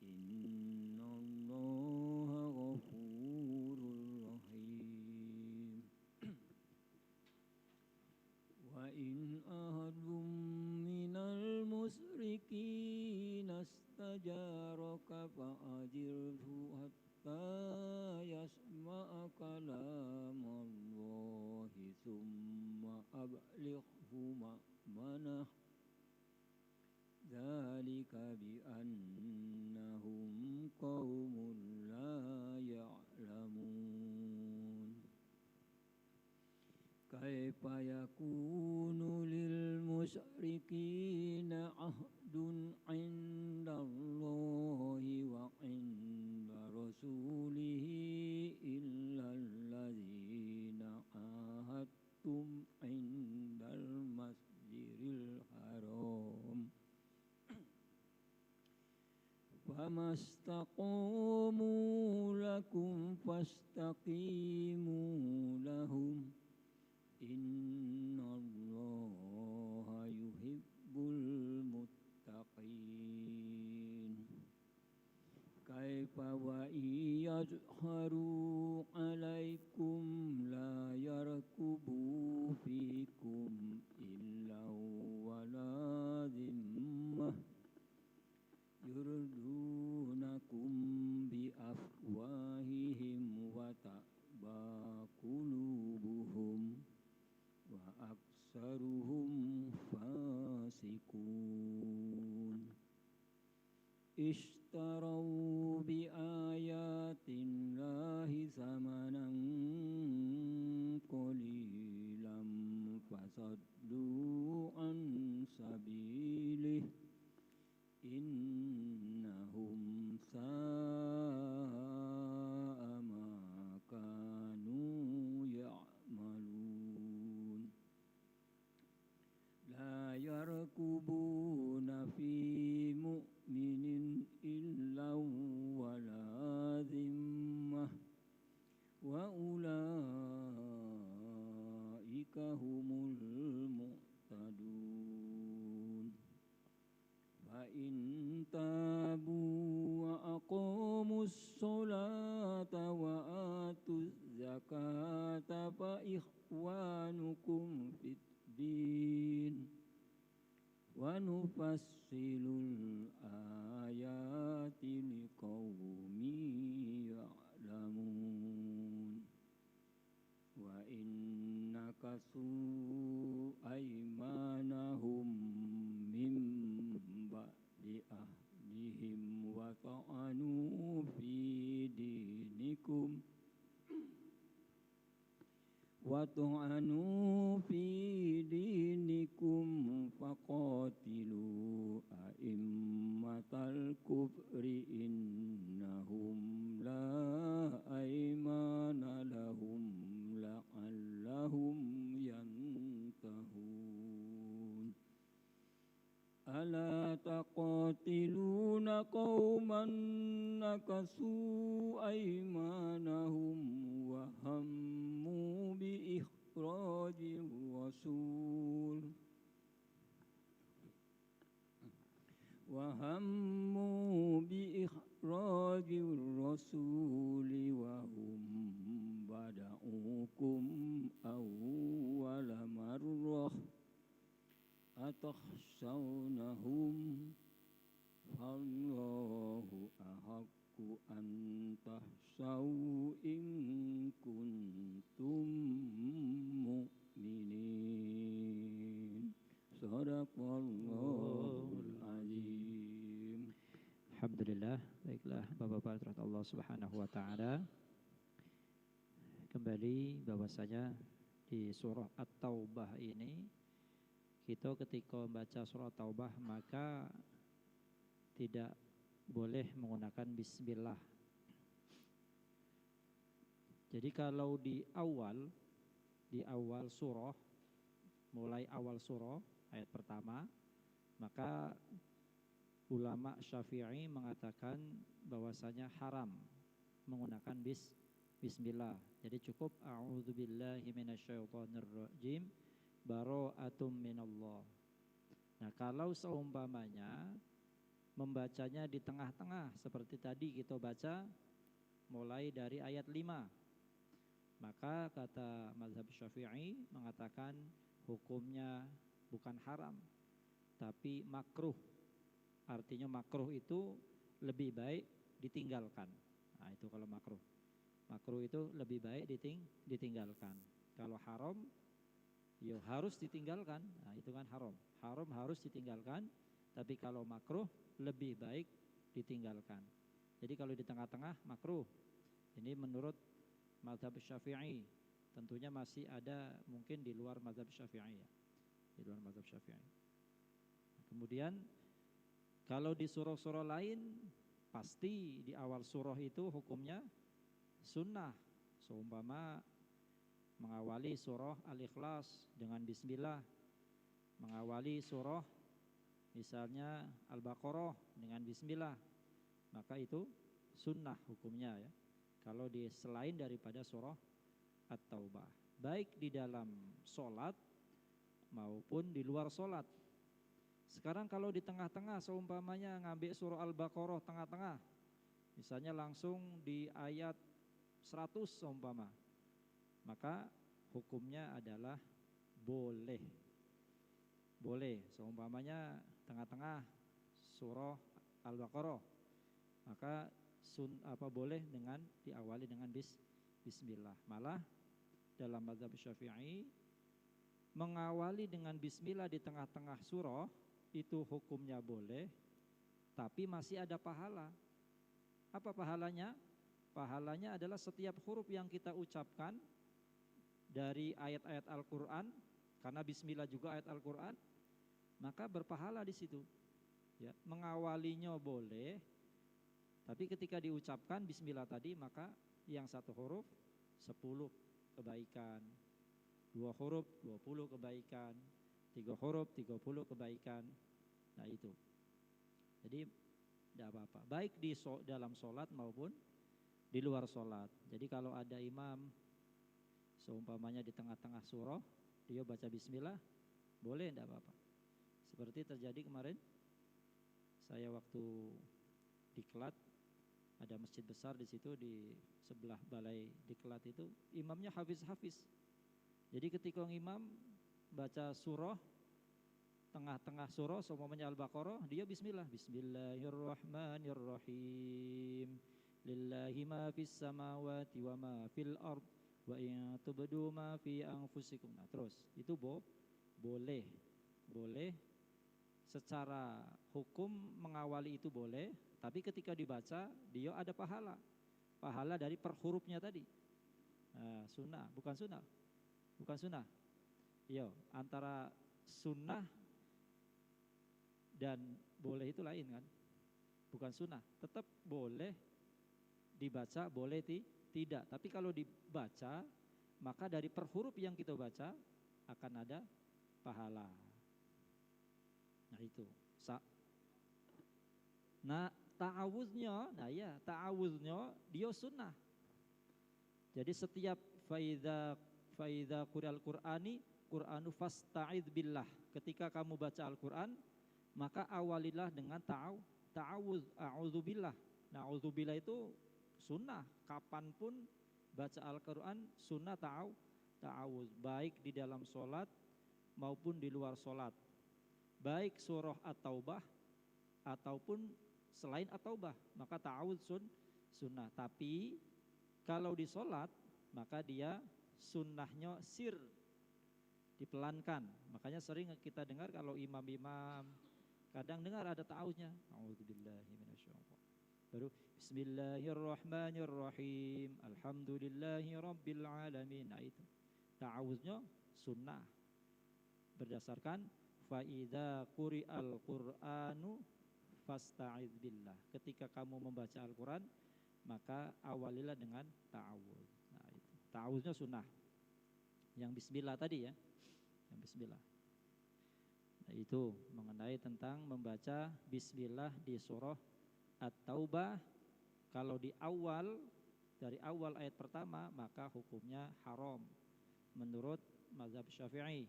إن الله غفور رحيم. وإن أحد من المشركين استجارك فأجره حتى يسمع كلام الله ثم أبلغه مأمنه ذلك بأنهم قوم لا يعلمون. كيف يكون للمشركين عهد عند الله وعند رسوله إلا الذين عاهدتم عند المسجد الحرام فما استقاموا لكم فاستقيموا لهم إن الله يحب المتقين. كيف وإن يظهروا عليكم لا يرقبوا فيكم إلا ولا ذمة يرضونكم بأفواههم وتأبى قلوبهم وأكثرهم فاسقون. اشتروا بآيات الله ثمنا قليلا صدوا عن سبيله إنهم ساء ما كانوا يعملون لا يركبون في مؤمن إلا ولا ذمة وأولئك هم المعتدون فإن تابوا وأقاموا الصلاة وآتوا الزكاة فإخوانكم في الدين ونفصل الآيات لقوم يعلمون وإن نكثوا أيمانهم من بعد عهدهم وطعنوا في دينكم فقاتلوا أئمة الكفر إنهم لا أيمان لهم لعلهم ينتهون ألا تقاتلون قوما نكثوا أيمانهم وهموا بإخراج الرسول وهم بدأوكم أول مرة أتخشونهم فالله أحق أن تخشوا إن كنتم مؤمنين صدق Allahul Azim. Alhamdulillah. Baiklah Bapak-bapak terhadap Allah Subhanahu wa taala. Kembali bahwasanya di surah At-Taubah ini kita ketika membaca surah Taubah maka tidak boleh menggunakan bismillah. Jadi kalau di awal surah, mulai awal surah ayat pertama, maka ulama Syafi'i mengatakan bahwasanya haram menggunakan bismillah. Jadi cukup a'udzubillahi minasyaitonirrajim bara'atum minallah. Nah, kalau seumpamanya membacanya di tengah-tengah seperti tadi kita baca mulai dari ayat 5, maka kata mazhab Syafi'i mengatakan hukumnya bukan haram tapi makruh. Artinya makruh itu lebih baik ditinggalkan. Nah, itu kalau makruh. Makruh itu lebih baik ditinggalkan. Kalau haram ya harus ditinggalkan. Nah, itu kan haram. Haram harus ditinggalkan, tapi kalau makruh lebih baik ditinggalkan. Jadi kalau di tengah-tengah makruh. Ini menurut mazhab Syafi'i. Tentunya masih ada mungkin di luar mazhab Syafi'i ya. Di luar mazhab Syafi'i. Kemudian kalau di surah-surah lain pasti di awal surah itu hukumnya sunnah. Seumpama mengawali surah Al-Ikhlas dengan bismillah, mengawali surah misalnya Al-Baqarah dengan bismillah, maka itu sunnah hukumnya ya. Kalau di selain daripada surah At-Taubah, baik di dalam solat maupun di luar solat. Sekarang kalau di tengah-tengah seumpamanya ngambil surah Al-Baqarah tengah-tengah, misalnya langsung di ayat 100 seumpama, maka hukumnya adalah boleh. Boleh seumpamanya tengah-tengah surah Al-Baqarah, maka boleh dengan diawali dengan bismillah. Malah dalam mazhab Syafi'i mengawali dengan bismillah di tengah-tengah surah itu hukumnya boleh, tapi masih ada pahala. Apa pahalanya? Pahalanya adalah setiap huruf yang kita ucapkan dari ayat-ayat Al-Quran Karena bismillah juga ayat Al-Qur'an, maka berpahala di situ. Ya, mengawalinya boleh, tapi ketika diucapkan bismillah tadi, maka yang satu huruf 10 kebaikan, 2 huruf 20 kebaikan, 3 huruf 30 kebaikan. Nah itu. Jadi tidak apa-apa, baik di dalam sholat maupun di luar sholat. Jadi kalau ada imam seumpamanya di tengah-tengah surah dia baca bismillah, boleh, tidak apa-apa. Seperti terjadi kemarin saya waktu di Kelat, ada masjid besar di situ di sebelah balai di Kelat itu, imamnya hafiz. Jadi ketika imam baca surah, tengah-tengah surah seumpamanya Al-Baqarah, dia bismillah, bismillahirrahmanirrahim, lillahi ma fis samawati wa ma fil ard wa in tubdu ma fi anfusikum. Nah, terus itu boleh secara hukum mengawali itu boleh, tapi ketika dibaca dia ada pahala dari per hurufnya tadi. Nah, bukan sunnah. Iya, antara sunnah dan boleh itu lain kan, bukan sunnah. Tetap boleh dibaca, boleh tidak. Tapi kalau dibaca, maka dari per huruf yang kita baca akan ada pahala. Nah itu. Nah ta'awuznya, dia sunnah. Jadi setiap faidha qur'al Qur'anu fasta'idz billah. Ketika kamu baca Al-Quran, maka awalilah dengan ta'awuz, a'udzubillah. Nah, a'udzubillah itu sunnah. Kapanpun baca Al-Quran sunnah ta'awuz, baik di dalam sholat maupun di luar sholat, baik surah At-Taubah ataupun selain At-Taubah, maka ta'awuz sunnah. Tapi kalau di sholat, maka dia sunnahnya sir, dipelankan. Makanya sering kita dengar kalau imam-imam kadang dengar ada ta'awuznya, a'udzubillahi minasyaitonir. Baru bismillahirrahmanirrahim, alhamdulillahi rabbil alamin. Nah itu ta'awuznya sunnah berdasarkan faidha quri'al qur'anu fasta'idz billah. Ketika kamu membaca Al-Quran, maka awalilah dengan ta'awuz. Nah itu ta'awuznya sunnah. Yang bismillah tadi ya, yang bismillah. Nah itu mengenai tentang membaca bismillah di surah At-Taubah. Kalau di awal, dari awal ayat pertama, maka hukumnya haram menurut mazhab Syafi'i.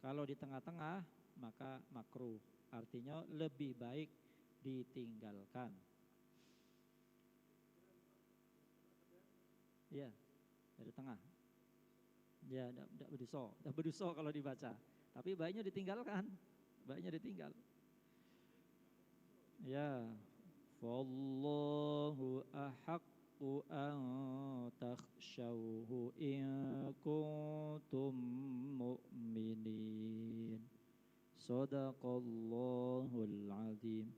Kalau di tengah-tengah, maka makruh, artinya lebih baik ditinggalkan. Ya, dari tengah. Ya, tidak berdosa kalau dibaca. Tapi baiknya ditinggalkan, Ya, fallahu ahaqqu an takhshawhu in kuntum mu'minin. Sadaqallahul azim.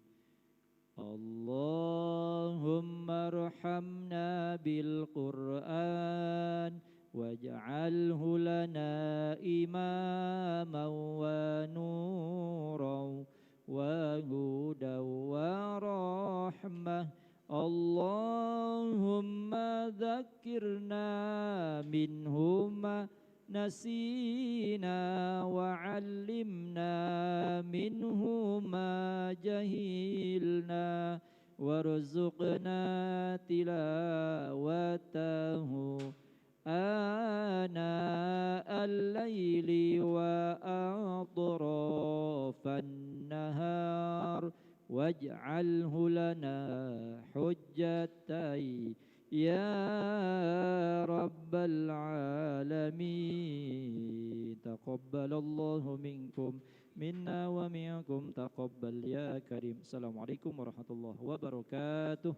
Allahumma arhamna bil Qur'an waj'alhu lana imaman wa nuran wa hudan wa rahmah. Allahumma dhakkirna minhuma nasina wa 'allimna minhu ma jahilna warzuqna tilawatahu ana al-laili wa atrafan nahar waj'alhu lana hujjatai ya rabbal alamin. Taqabbalallahu minkum minna wa minkum taqabbal ya karim. Assalamualaikum warahmatullahi wabarakatuh.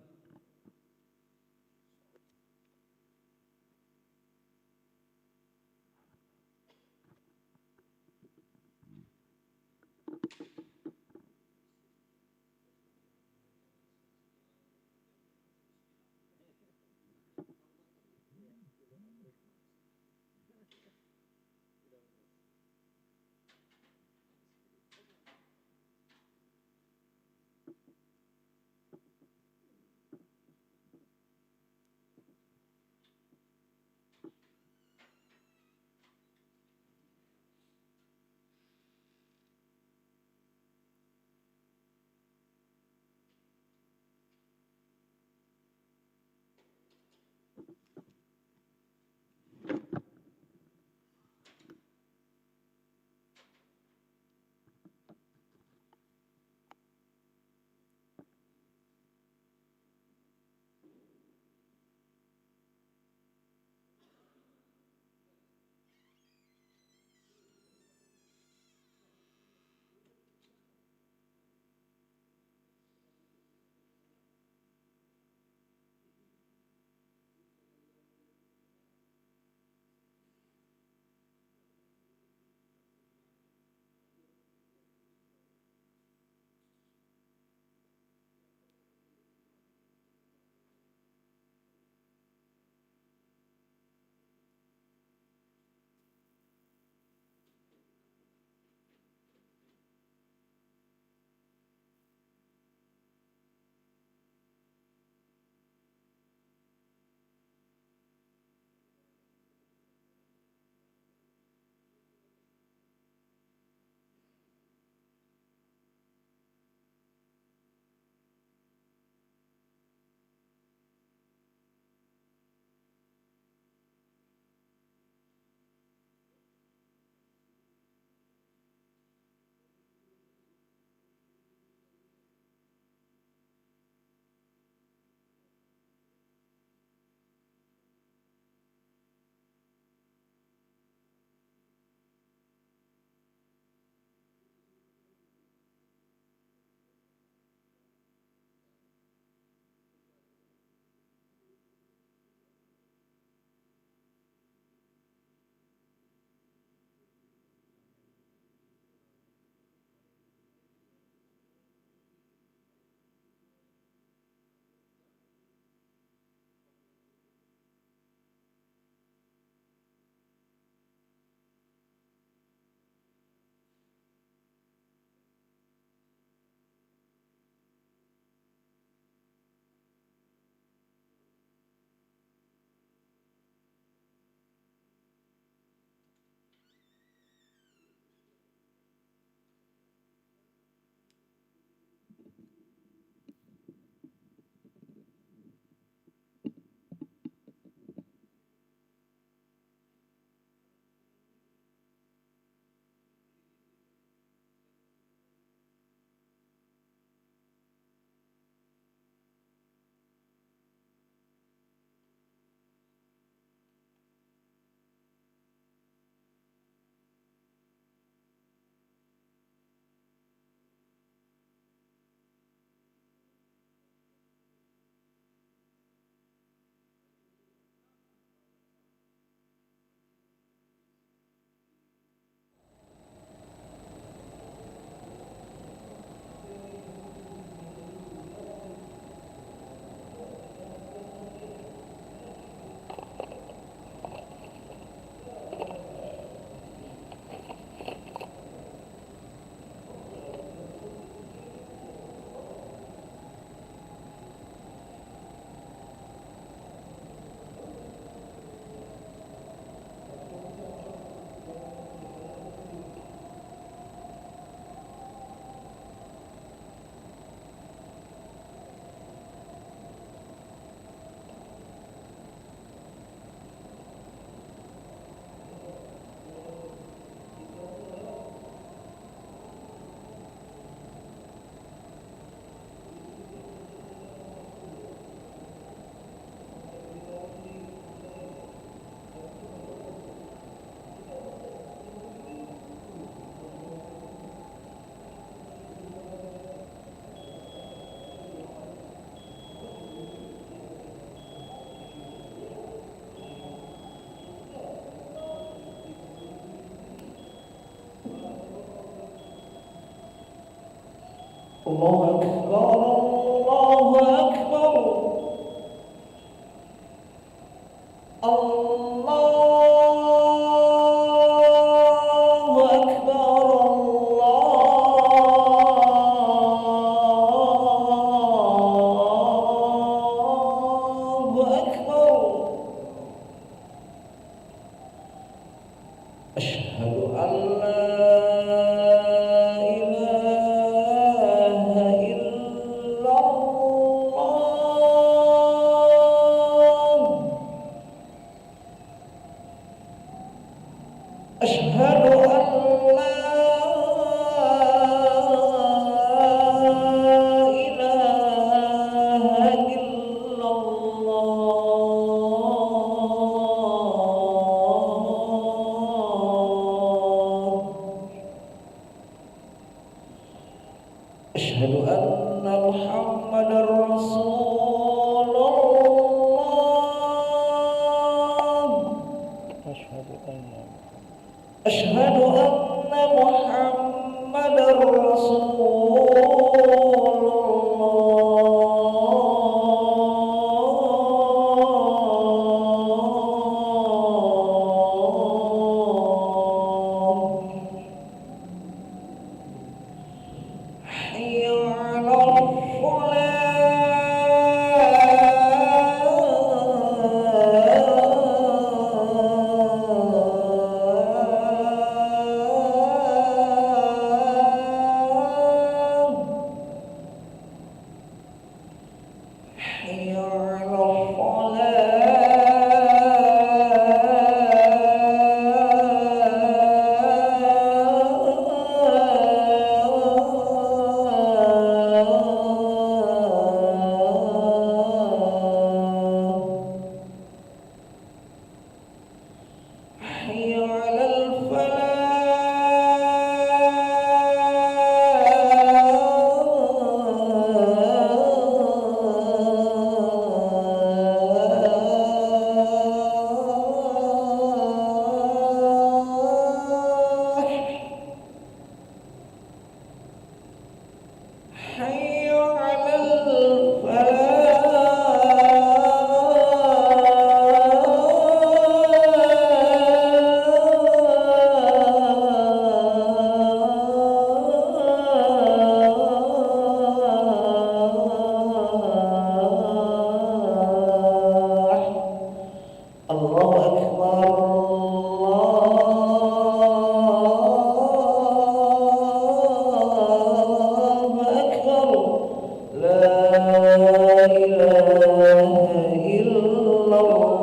الله أكبر الله أكبر الله أكبر الله أكبر أشهد أن لا إله إلا الله أشهد أن لا إله إلا الله أشهد أن محمدا رسول الله أشهد أن محمدا رسول الله حي على الفلاح حي على الفلاح حي على الفلاح حي على الفلاح الله أكبر الله أكبر لا إله إلا الله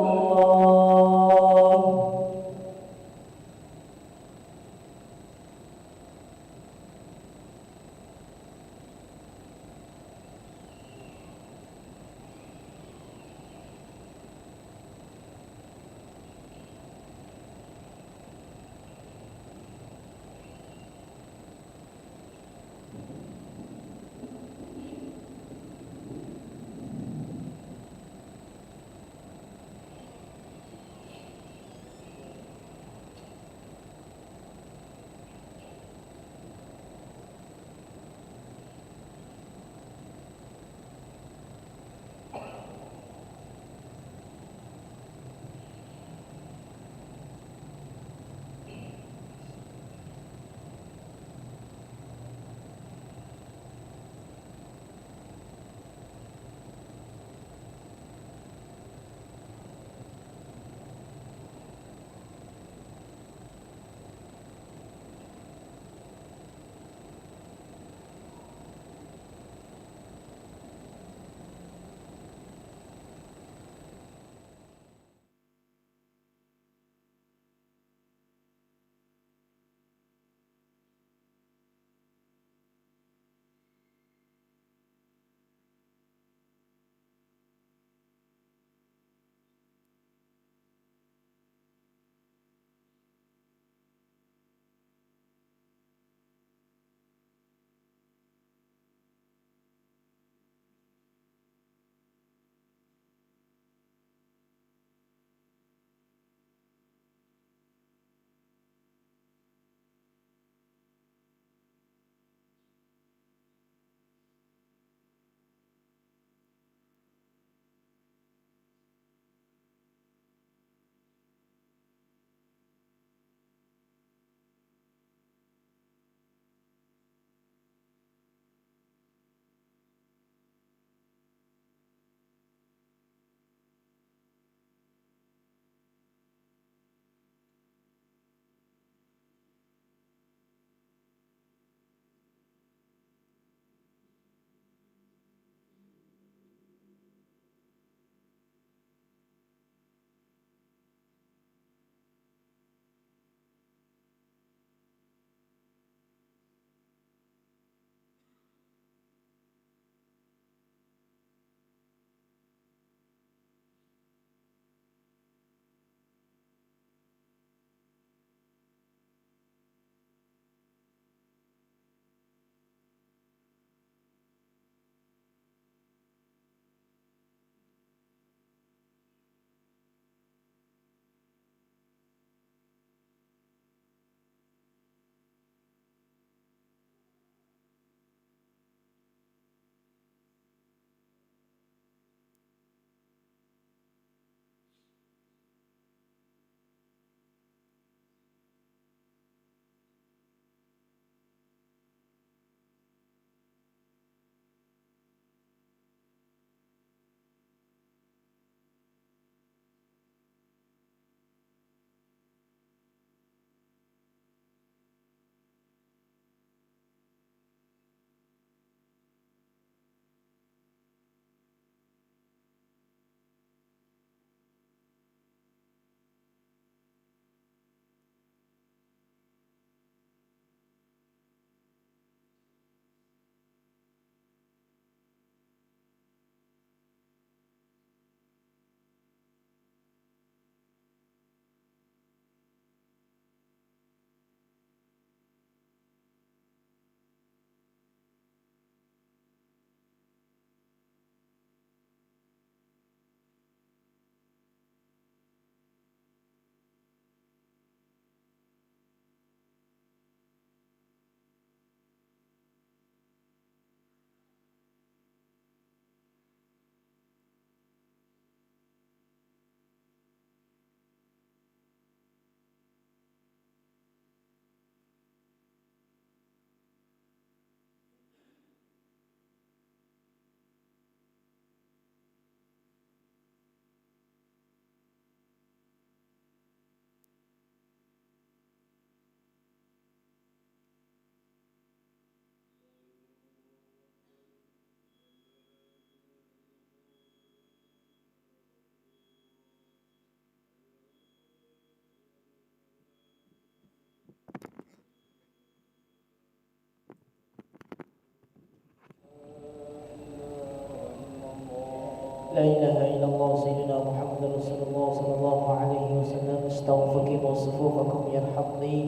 لا إله إلا الله سيدنا محمد رسول الله صلى الله عليه وسلم. استغفروا صفوفكم يرحمني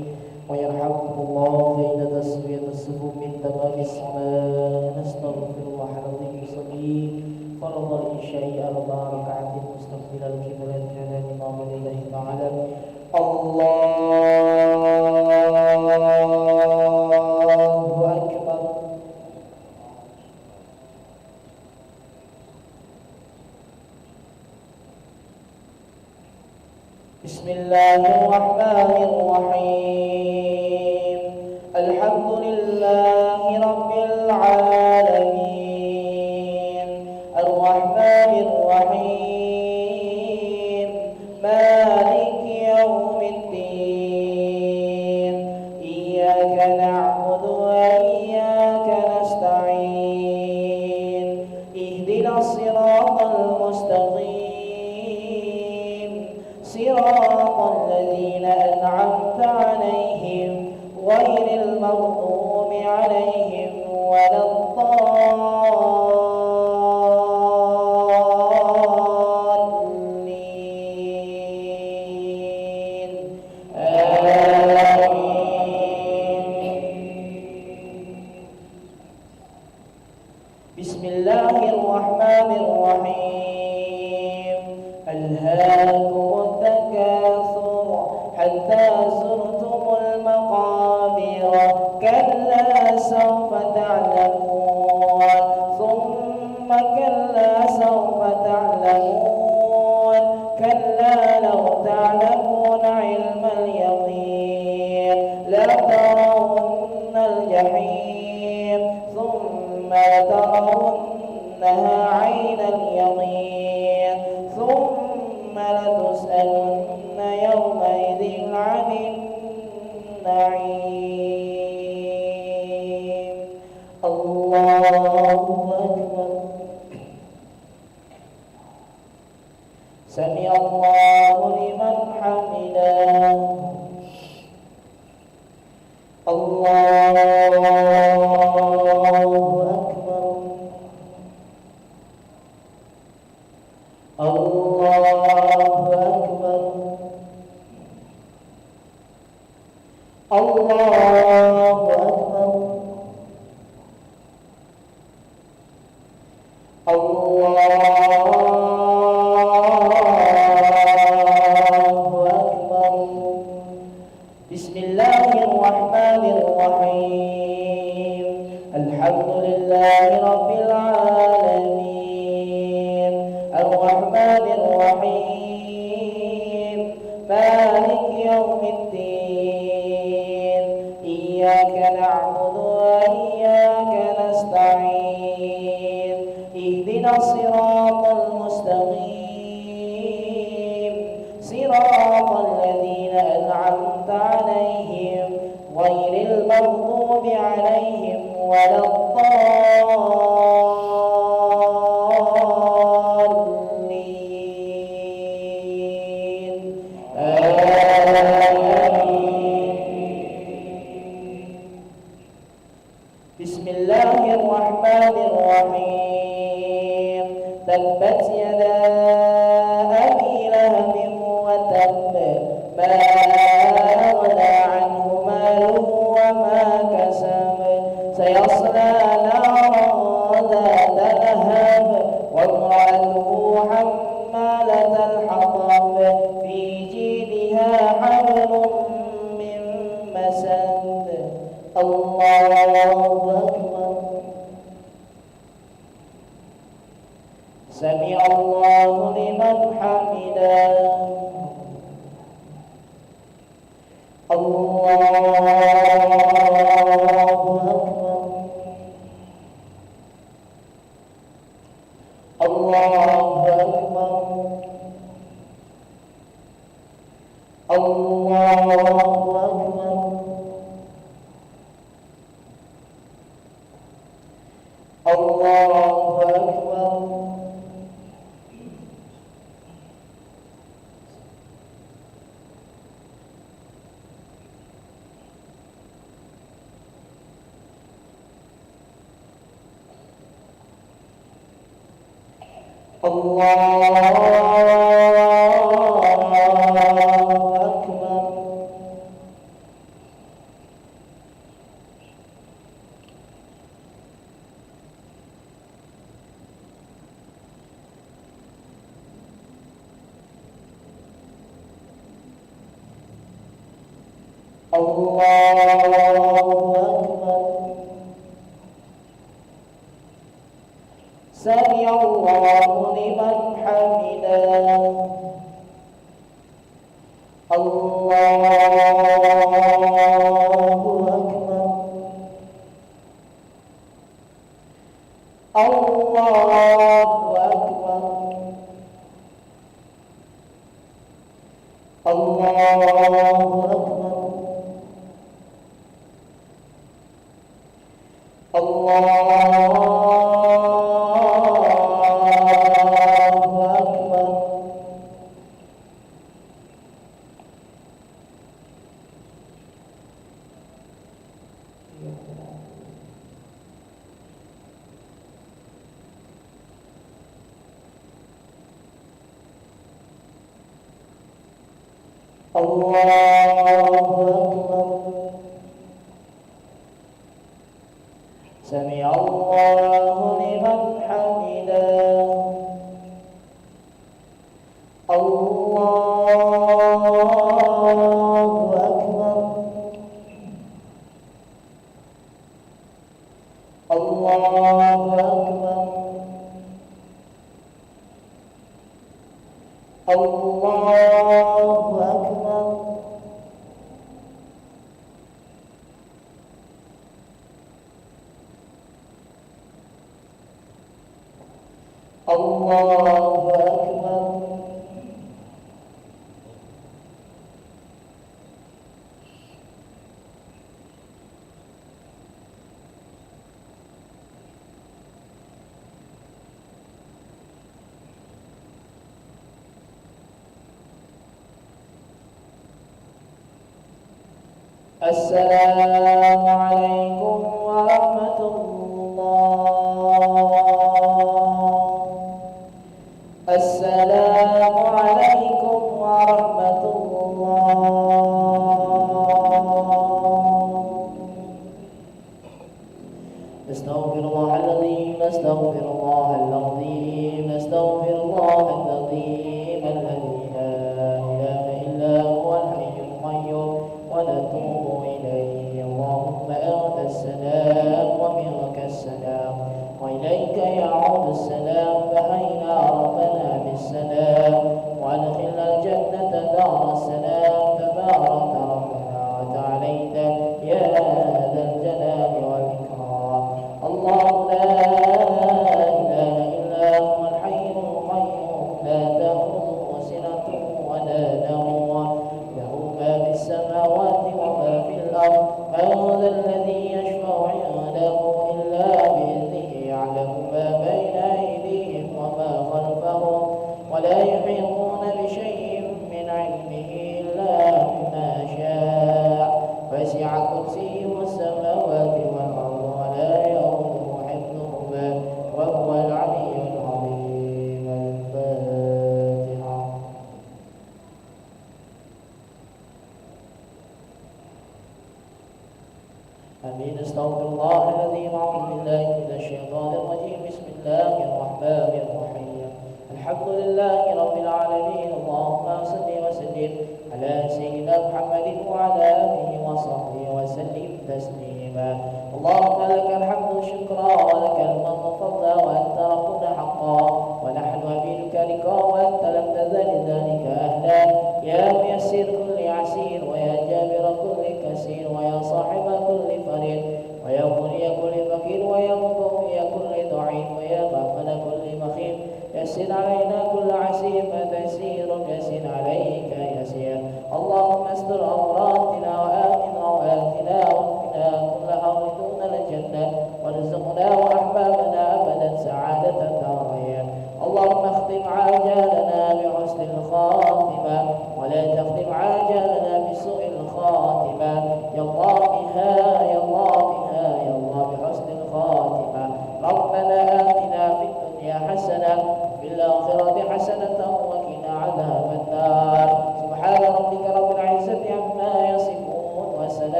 ويرحمكم الله، فإن تسوية الصفوف من تمام الصلاة. نستغفر الله العظيم يصلي فرض العشاء 4 ركعات مستقبل القبلة كان الإمام لله تعالى. الله أكبر. بسم الله الرحمن الرحيم. الحمد لله رب العالمين الرحمن الرحيم مالك يوم الدين إياك نعبد وإياك نستعين اهدنا الصراط المستقيم صراط الذين أنعمت عليهم غير المغضوب عليهم ولا الضالين آمين. بسم الله الرحمن الرحيم. ألهاكم التكاثر حتى زرتم المقابر كلا سوف تعلمون ثم كلا سوف تعلمون كلا لو تعلمون علم اليقين لترون الجحيم ثم لترونها عين اليقين ثم لتسألن يومئذ عن النعيم. الله أكبر. سمع الله لمن حمده. الله أكبر. الله أكبر. الله أكبر. الله أكبر. بسم الله الرحمن الرحيم. الحمد لله رب العالمين الرحمن الرحيم مالك يوم الدين إياك نعبد وإياك نستعين اهدنا الصراط المستقيم صراط الذين أنعمت عليهم غير المغضوب عليهم ولا الضالين آمين. بسم الله الرحمن الرحيم. تبت يدا أبي لهب وتب ما أغنى عنه ماله وما كسب سيصلى نارا ذات لهب وامرأته حمالة الحطب في جيدها حبل من مسد. الله أكبر. سمع الله لمن حمده. الله أكبر. الله أكبر. الله أكبر. الله أكبر. سمع الله لمن حمده الله أكبر الله أكبر الله أكبر سمع الله لمن حمده الله أكبر الله أكبر الله أكبر الله أكبر السلام عليكم ورحمة الله السلام عليكم ورحمة الله نستغفر الله العظيم نستغفر الله العظيم نستغفر الله العظيم الذي لا إله إلا هو الحي القيوم ونتوب إليه اللهم أنت السلام ومنك السلام وإليك يعود السلام فحينا ربنا بالسلام وأدخلنا الجنة دار السلام تبارك ربنا وتعاليت يا ذا الجلال والإكرام الله لا إله إلا هو الحي القيوم لا تأخذه سنة ولا نوم له ما في السماوات وما في الأرض من ذا الذي يشفع عنده إلا بإذنه يعلم ما بين أيديهم وما خلفهم ولا يحيطون بشيء من علمه إلا بما شاء وسع كرسيه السماوات والأرض ولا يؤوده حفظهما وهو العلي العظيم الفاتحة آمين استغفر الله العظيم أعوذ بالله من الشيطان الرجيم بسم الله الرحمن الرحيم الحمد لله رب العالمين اللهم صل وسلم على سيدنا محمد وعلى آله وصحبه وسلم تسليما اللهم لك الحمد شكرا ولك المنة فضلا وأنت ربنا حقا